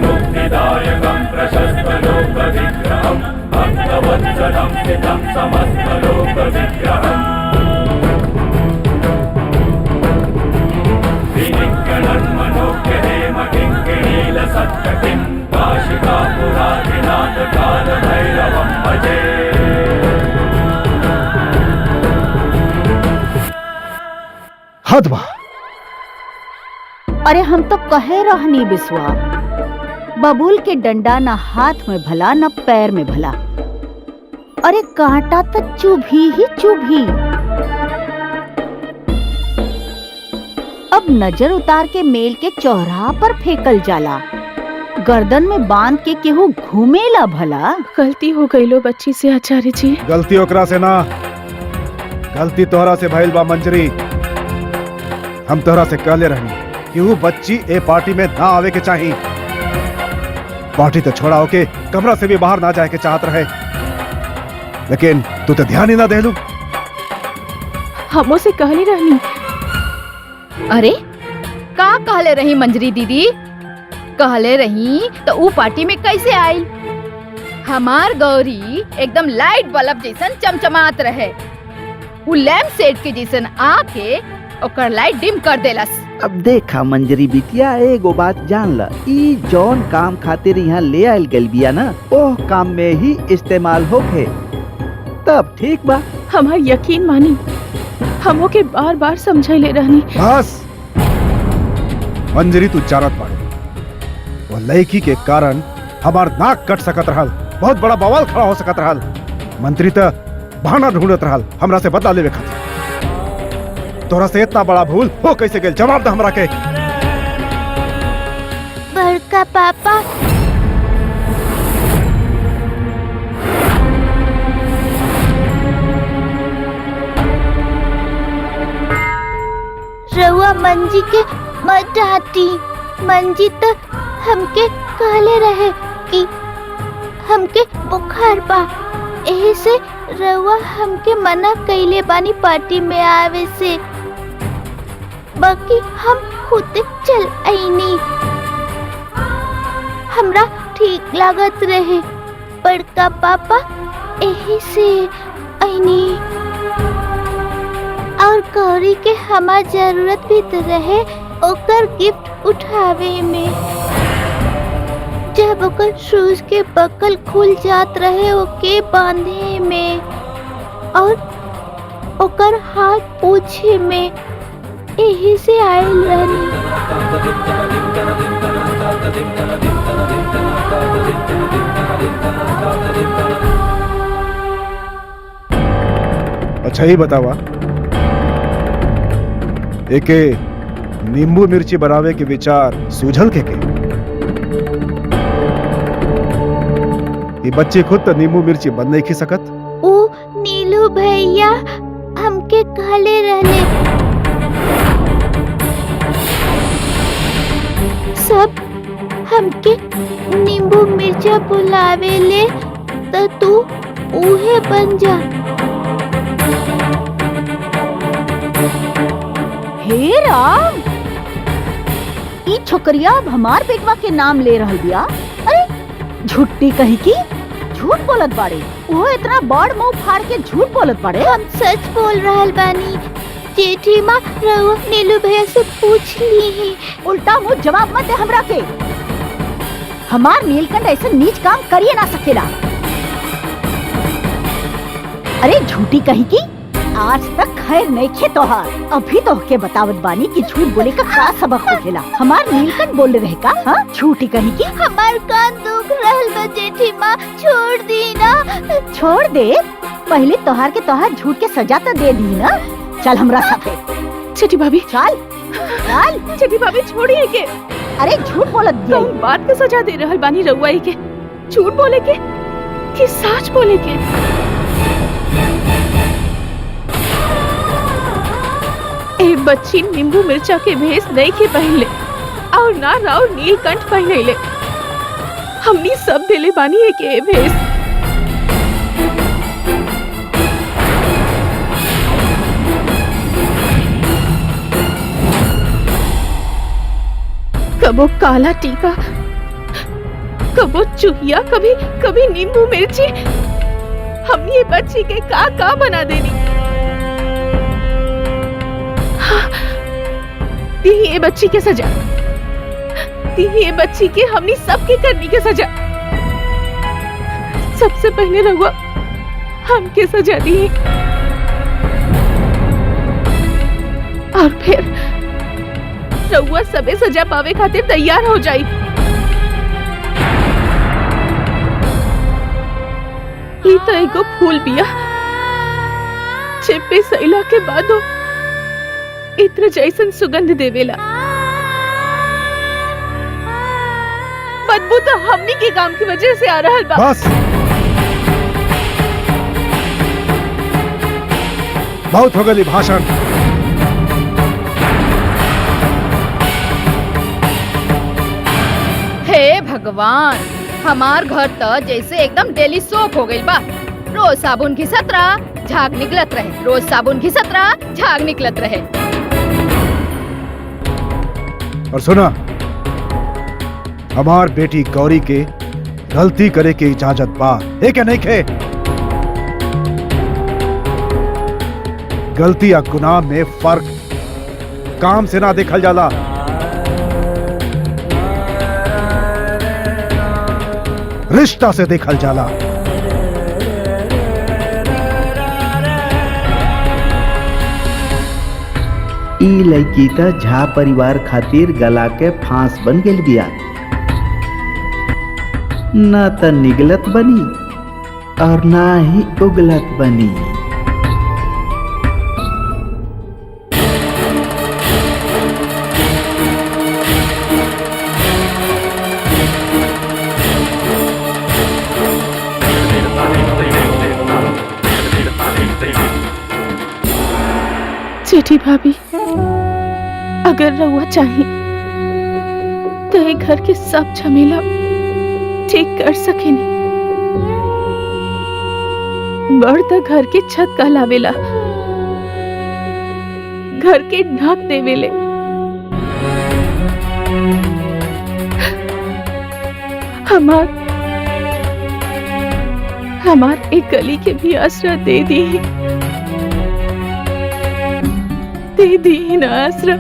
S1: मुक्तिदायकं प्रशस्त लोक विग्रहं भक्तवत्सलं स्थितं समस्त लोक विग्रहम्। विनिग्रहं मनोज्ञ हेम किङ्किणील सत्कटिं काशिकापुराधिनाथ काल भैरवं भजे।
S2: हद बा।
S5: अरे हम तो कहे रहनी बिस्वा, बबूल के डंडा न हाथ में भला न पैर में भला। अरे कांटा तो चुभी ही चुभी। अब नजर उतार के मेल के चौराहा पर फेंकल जाला, गर्दन में बांध के केहू घूमेला भला।
S3: गलती हो गई लो बच्ची से आचार्य जी।
S2: गलती ओकरा से ना, गलती तोहरा से भइल बा मंजरी। हम तोहरा से कहले रहनी कि वो बच्ची ए पार्टी में ना आवे के चाहिए। पार्टी तो छोड़ा होके कमरा से भी बाहर ना जाए के चाहत रहे, लेकिन तू तो ध्यान ही ना देलू।
S3: हमो से कहली रहनी।
S4: अरे का कहले रही मंजरी दीदी? कहले रही तो ऊ पार्टी में कैसे आई? हमार गौरी एकदम लाइट बल्ब जैसन चमचमात रहे। ऊ लैम्प सेट के जैसन आके ओकर लाइट डिम कर देलस।
S6: अब देखा मंजरी बिटिया, एगो बात जान ला, ई जौन काम खातिर यहाँ ले आयल गल बिया ना, ओह काम में ही इस्तेमाल होके तब ठीक बा।
S3: हमार यकीन मानी, हमो के बार बार समझाइले रहनी।
S2: बस मंजरी, तू जानत बाड़े वो लड़की के कारण हमार नाक कट सकत रहल, बहुत बड़ा बवाल खड़ा हो सकत रहल। मंत्री तो बहाना ढूंढत रहल हमरा से बदला लेवे खातिर। तोरा से इतना बड़ा भूल हो कैसे गेल? जवाब दे हमरा के।
S7: बड़का पापा, रउआ मंजी के मत डांटी। मंजित हमके कहले रहे कि हमके बुखार बा, एही से रउआ हमके मना कइले बानी पार्टी में आवे से। बाकी हम खुद चल आईनी, हमरा ठीक लागत रहे। बड़का पापा एही से आईनी, और गौरी के हमार जरूरत भी तो रहे ओकर गिफ्ट उठावे में। जब ओकर शूज के बकल खुल जात रहे ओके बांधे में, और ओकर हाथ पूछे में, एही से आयल रहनी।
S2: अच्छा ही बतावा, एके नींबू मिर्ची बनावे के विचार सूझल के? ये बच्चे खुद तो नींबू मिर्ची बन नहीं खी सकत।
S7: ओ नीलू भैया हमके कहले रहले सब हमके नींबू मिर्चा बुलावे ले, तो तू उहे बन जा।
S5: हे राम, ई छोकरिया अब हमार बेटवा के नाम ले रहल बिया। अरे झूठी कही की, झूठ बोलत बाड़े। वो इतना बड़ मुंह फाड़ के झूठ बोलत बाड़े।
S7: हम सच बोल रहल बानी। जेठी माँ रउआ नीलू भैया से पूछ ली।
S5: उल्टा मुंह जवाब मत दे हमरा के। हमार नीलकंठ ऐसे नीच काम करिए ना सकेला। अरे झूठी कही की, आज तक खैर नहीं खे तोहार। अभी तो के बतावत बानी कि झूठ बोले का क्या सबक होखेला। हमार नीलकंठ बोल रहे का? हाँ, झूठी कही की।
S7: हमार कान दुख रहल बा जेठी माँ, छोड़ दी ना।
S5: छोड़ दे? पहले तोहार के तोहार झूठ के सजा तो दे दी ना। चल हमरा साथे।
S3: छठी भाभी
S5: चल चल।
S3: छठी भाभी छोड़िए के।
S5: अरे झूठ बोलत दिया।
S3: बात के सजा दे रहल बानी रउआ के, झूठ बोले के कि सच बोले के? ए बच्ची नींबू मिर्चा के भेस नहीं के पहले, और ना राव नीलकंठ पहले ले। हमनी सब दिले बानी है के भेस। कबो काला टीका, कबो चुहिया, कभी कभी नींबू मिर्ची। हमनी ये बच्ची के का बना देनी। दी ये बच्ची के सजा, दी ये बच्ची के हमनी सबके करनी के सजा। सबसे पहले रहुआ हमके सजा दी, और फिर रहुआ सबे सजा पावे खातिर तैयार हो जाई। ई तो एगो फूल बिया, छिपे सैला के बादो इत्र जैसन सुगंध देवेला। बदबू तो हमनी के काम की वजह से आ रहल बा।
S2: बस, बहुत हो गई भाषण।
S4: हे भगवान, हमार घर तो जैसे एकदम डेली सोप हो गई बा। रोज साबुन घिसत रहा, झाग निकलत रहे। रोज साबुन घिसत रहा, झाग निकलत रहे।
S2: और सुना, हमार बेटी गौरी के गलती करे के इजाजत बा, है क्या नहीं खे? गलती या गुनाह में फर्क काम से ना देखल जाला, रिश्ता से देखल जाला।
S6: ई लड़की त झा परिवार खातिर गला के फांस बन गेल बिया। न त निगलत बनी और ना ही उगलत बनी।
S3: जेठी भाभी, अगर रहुआ चाहिए ए घर के सब झमेला ठीक कर सकेनी। बड़ त घर के छत कहलावेला, घर के ढक देवेले। हमार एक गली के भी आसरा दे दी ना आसरा।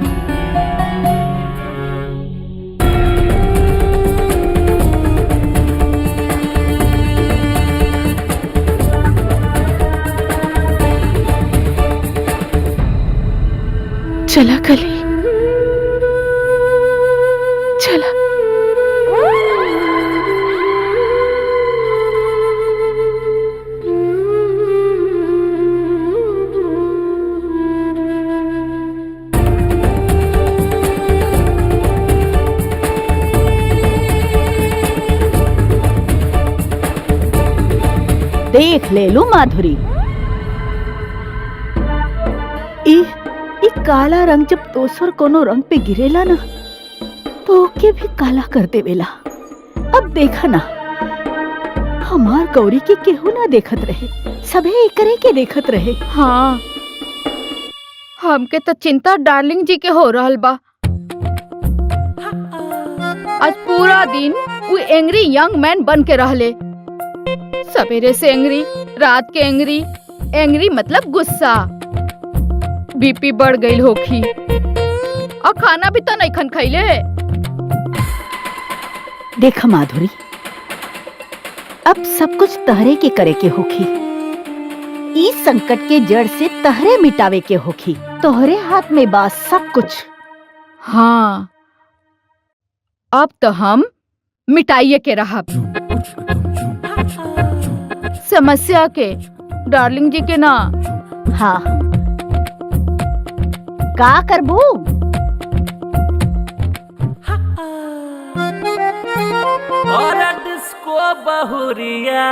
S3: चला कली, चला।
S5: देख ले लो माधुरी, ई काला रंग जब दोसर कोनो रंग पे गिरेला ना तो ओके भी काला कर देवेला। अब देखा ना, हमार गौरी के केहू ना देखत रहे, सबे एकरे के देखत रहे।
S4: हाँ, हमके तो चिंता डार्लिंग जी के हो रहल बा। आज पूरा दिन वो एंग्री यंग मैन बन के रहले। सवेरे से एंग्री, रात के एंग्री। एंग्री मतलब गुस्सा। बीपी बढ़ गई होखी और खाना भी तो नहीं खन खैले।
S5: देखा माधुरी, अब सब कुछ तहरे के करे के होखी। इस संकट के जड़ से तहरे मिटावे के होखी। तोहरे हाथ में बा सब कुछ।
S4: हाँ, अब तो हम मिटाइए के रहा। समस्या के डार्लिंग जी के ना।
S5: हाँ, का करबू?
S8: और डिस्को बहुरिया।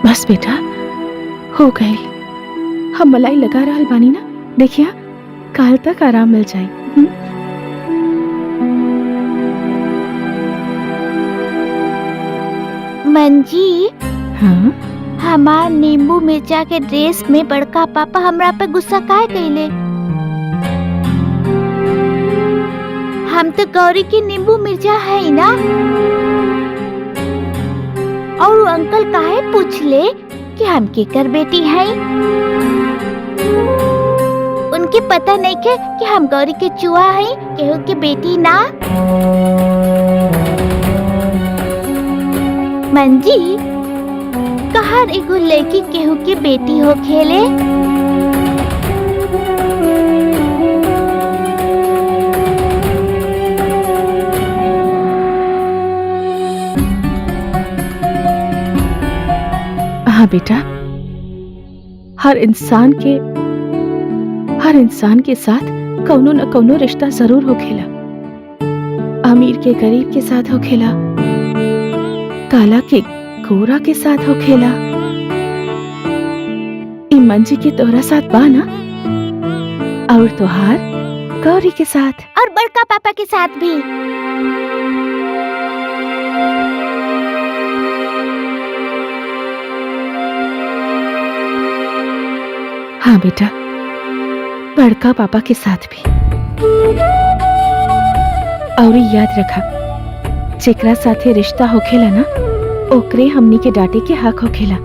S3: बस बेटा, हो गई। हम मलाई लगा रहल बानी ना, देखिया काल तक आराम मिल जाए।
S7: मंजी,
S3: हाँ,
S7: हमार नींबू मिर्चा के ड्रेस में बड़का पापा हमरा पे गुस्सा काहे कइले? हम तो गौरी की नींबू मिर्चा है ना। और अंकल काहे पूछले कि हम केकर बेटी है? उनके पता नहीं के कि हम गौरी के चुआ है, केहू के बेटी ना। मंजी, कहर एगो लड़की केहू के बेटी हो खेले।
S3: हाँ बेटा, हर इंसान के साथ कौनो न कौनो रिश्ता जरूर होखेला। अमीर के गरीब के साथ होखेला, काला के गोरा के साथ होखेला। ई मंजी के तोहरा साथ बा ना, और तोहार गौरी के साथ,
S7: और बड़का पापा के साथ भी।
S3: हाँ बेटा, बड़का पापा के साथ भी। और याद रखा, जेकरा साथे रिश्ता होखेला ना, ओकरे हमनी के डांटे के हक होखेला।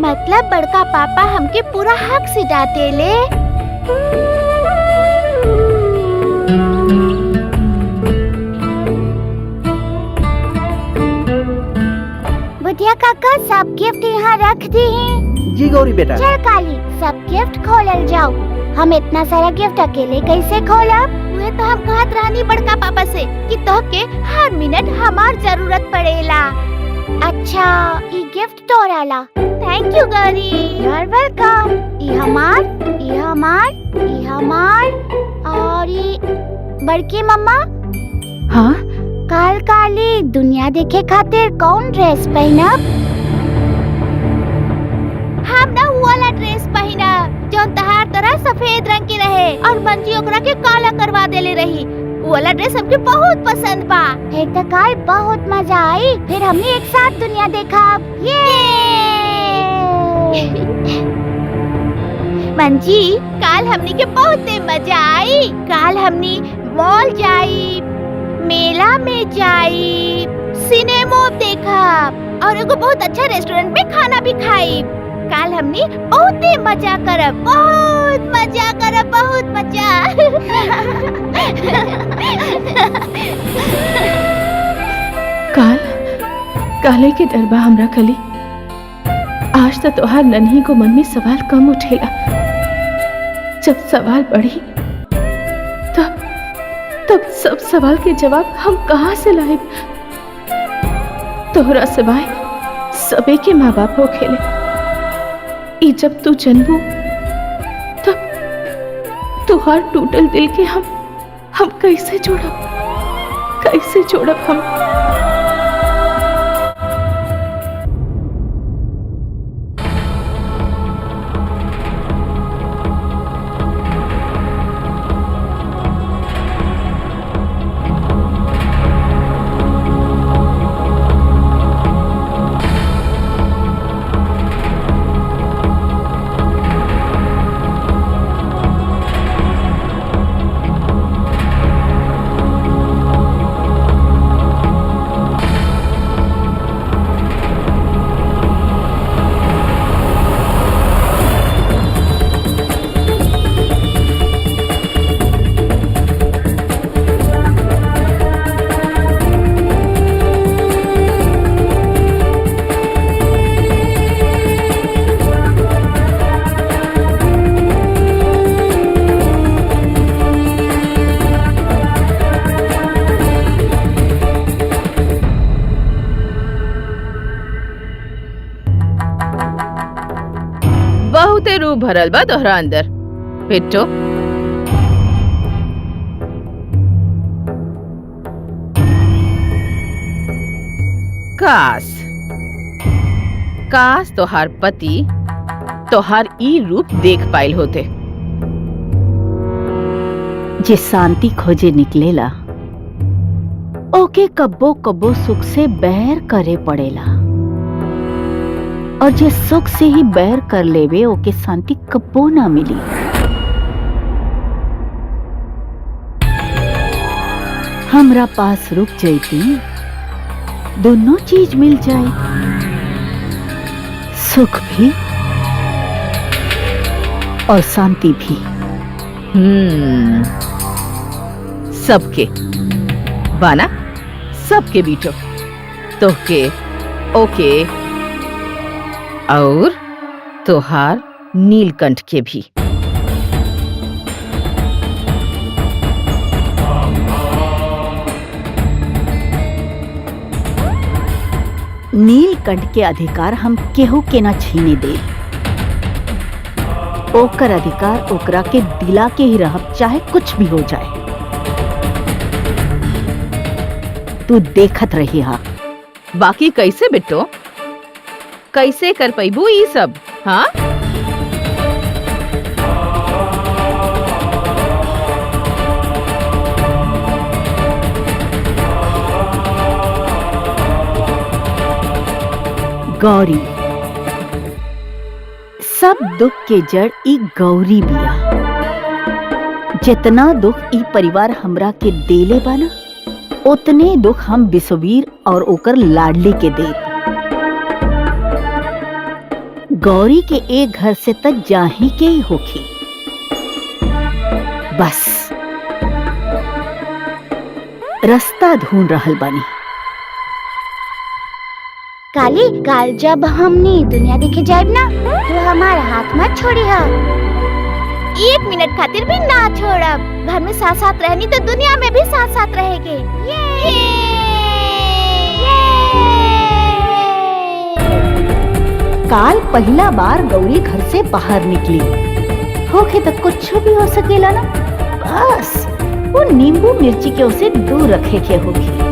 S7: मतलब बड़का पापा हमके पूरा हक से डांटे ले। बुढ़िया काका, सब गिफ्ट यहाँ रख दी हैं।
S6: जी गौरी बेटा।
S7: चल काली, सब गिफ्ट खोलल जाओ। हम इतना सारा गिफ्ट अकेले कैसे खोलब? वे तो हम कहत रहनी बड़का पापा से कि तोहके हर मिनट हमार जरूरत पड़ेला। अच्छा, ये गिफ्ट तोराला। Thank you Gauri, you are welcome. ये हमार और ये बड़की मम्मा।
S3: हाँ,
S7: काल काली दुनिया देखे खातिर कौन ड्रेस पहनब? हम ना वो वाला ड्रेस पहनब जौन तहार तरह सफेद रंग के रहे और मंजी ओकरा के काला करवा देले रही। वो वाला ड्रेस हमके बहुत पसंद बा। फिर तो काल बहुत मजा आई। फिर हमने एक साथ दुनिया देखा। मंजी काल हमनी के बहुत मजा आई। काल हमनी मॉल जाई, मेला में जाई, सिनेमा देखा और एगो बहुत अच्छा रेस्टोरेंट में खाना भी खाई। काल हमनी बहुत मजा करब, बहुत मजा करब, बहुत मजा।
S3: काले के डरबा हमरा खली। आज तो तोहार नन्ही को मन में सवाल कम उठेला। जब सवाल बढ़ी तब सब सवाल के जवाब हम कहाँ से लाए? तोहरा सिवाय सबे के माँ बाप हो खेले। ई जब तू जन्मू तब तुहार टूटल दिल के हम कैसे जोड़ब हम? बहुते रूप भरल बा तोहरा अंदर बेटो। काश तोहार पति तोहार ई रूप देख पाइल होते।
S5: जे शांति खोजे निकलेला ओके कब्बो कब्बो सुख से बैर करे पड़ेला, और जे सुख से ही बैर कर लेवे ओके शांति कब्बो ना मिली। हमरा पास रुक जाती, दोनों चीज मिल जाए, सुख भी और शांति भी।
S3: सबके बाना, सबके बीटो, तोहके ओके और तोहार नीलकंठ के भी।
S5: नीलकंठ के अधिकार हम केहू के ना छीने दे। ओकर अधिकार ओकरा के दिला के ही रहब, चाहे कुछ भी हो जाए। तू देखत रही हा।
S3: बाकी कैसे बेटो, कैसे कर पैबू ये सब? हाँ,
S5: गौरी, सब दुख के जड़ ई गौरी बिया। जितना दुख ई परिवार हमरा के देले बाना, उतने दुख हम बिसवीर और ओकर लाडली के दे। गौरी के एक घर से तक जाही के ही होखी। बस रास्ता ढूंढ रहल बानी।
S7: काली, काल जब हमनी दुनिया देखे जाएब ना, तो हमारा हाथ मत छोड़ी हा। 1 मिनट खातिर भी ना छोड़ब। घर में साथ साथ रहनी तो दुनिया में भी साथ साथ रहेंगे।
S5: काल पहला बार गौरी घर से बाहर निकली। होके तो कुछ भी हो सकेला ना, बस वो नींबू मिर्ची के उसे दूर रखे के होगी।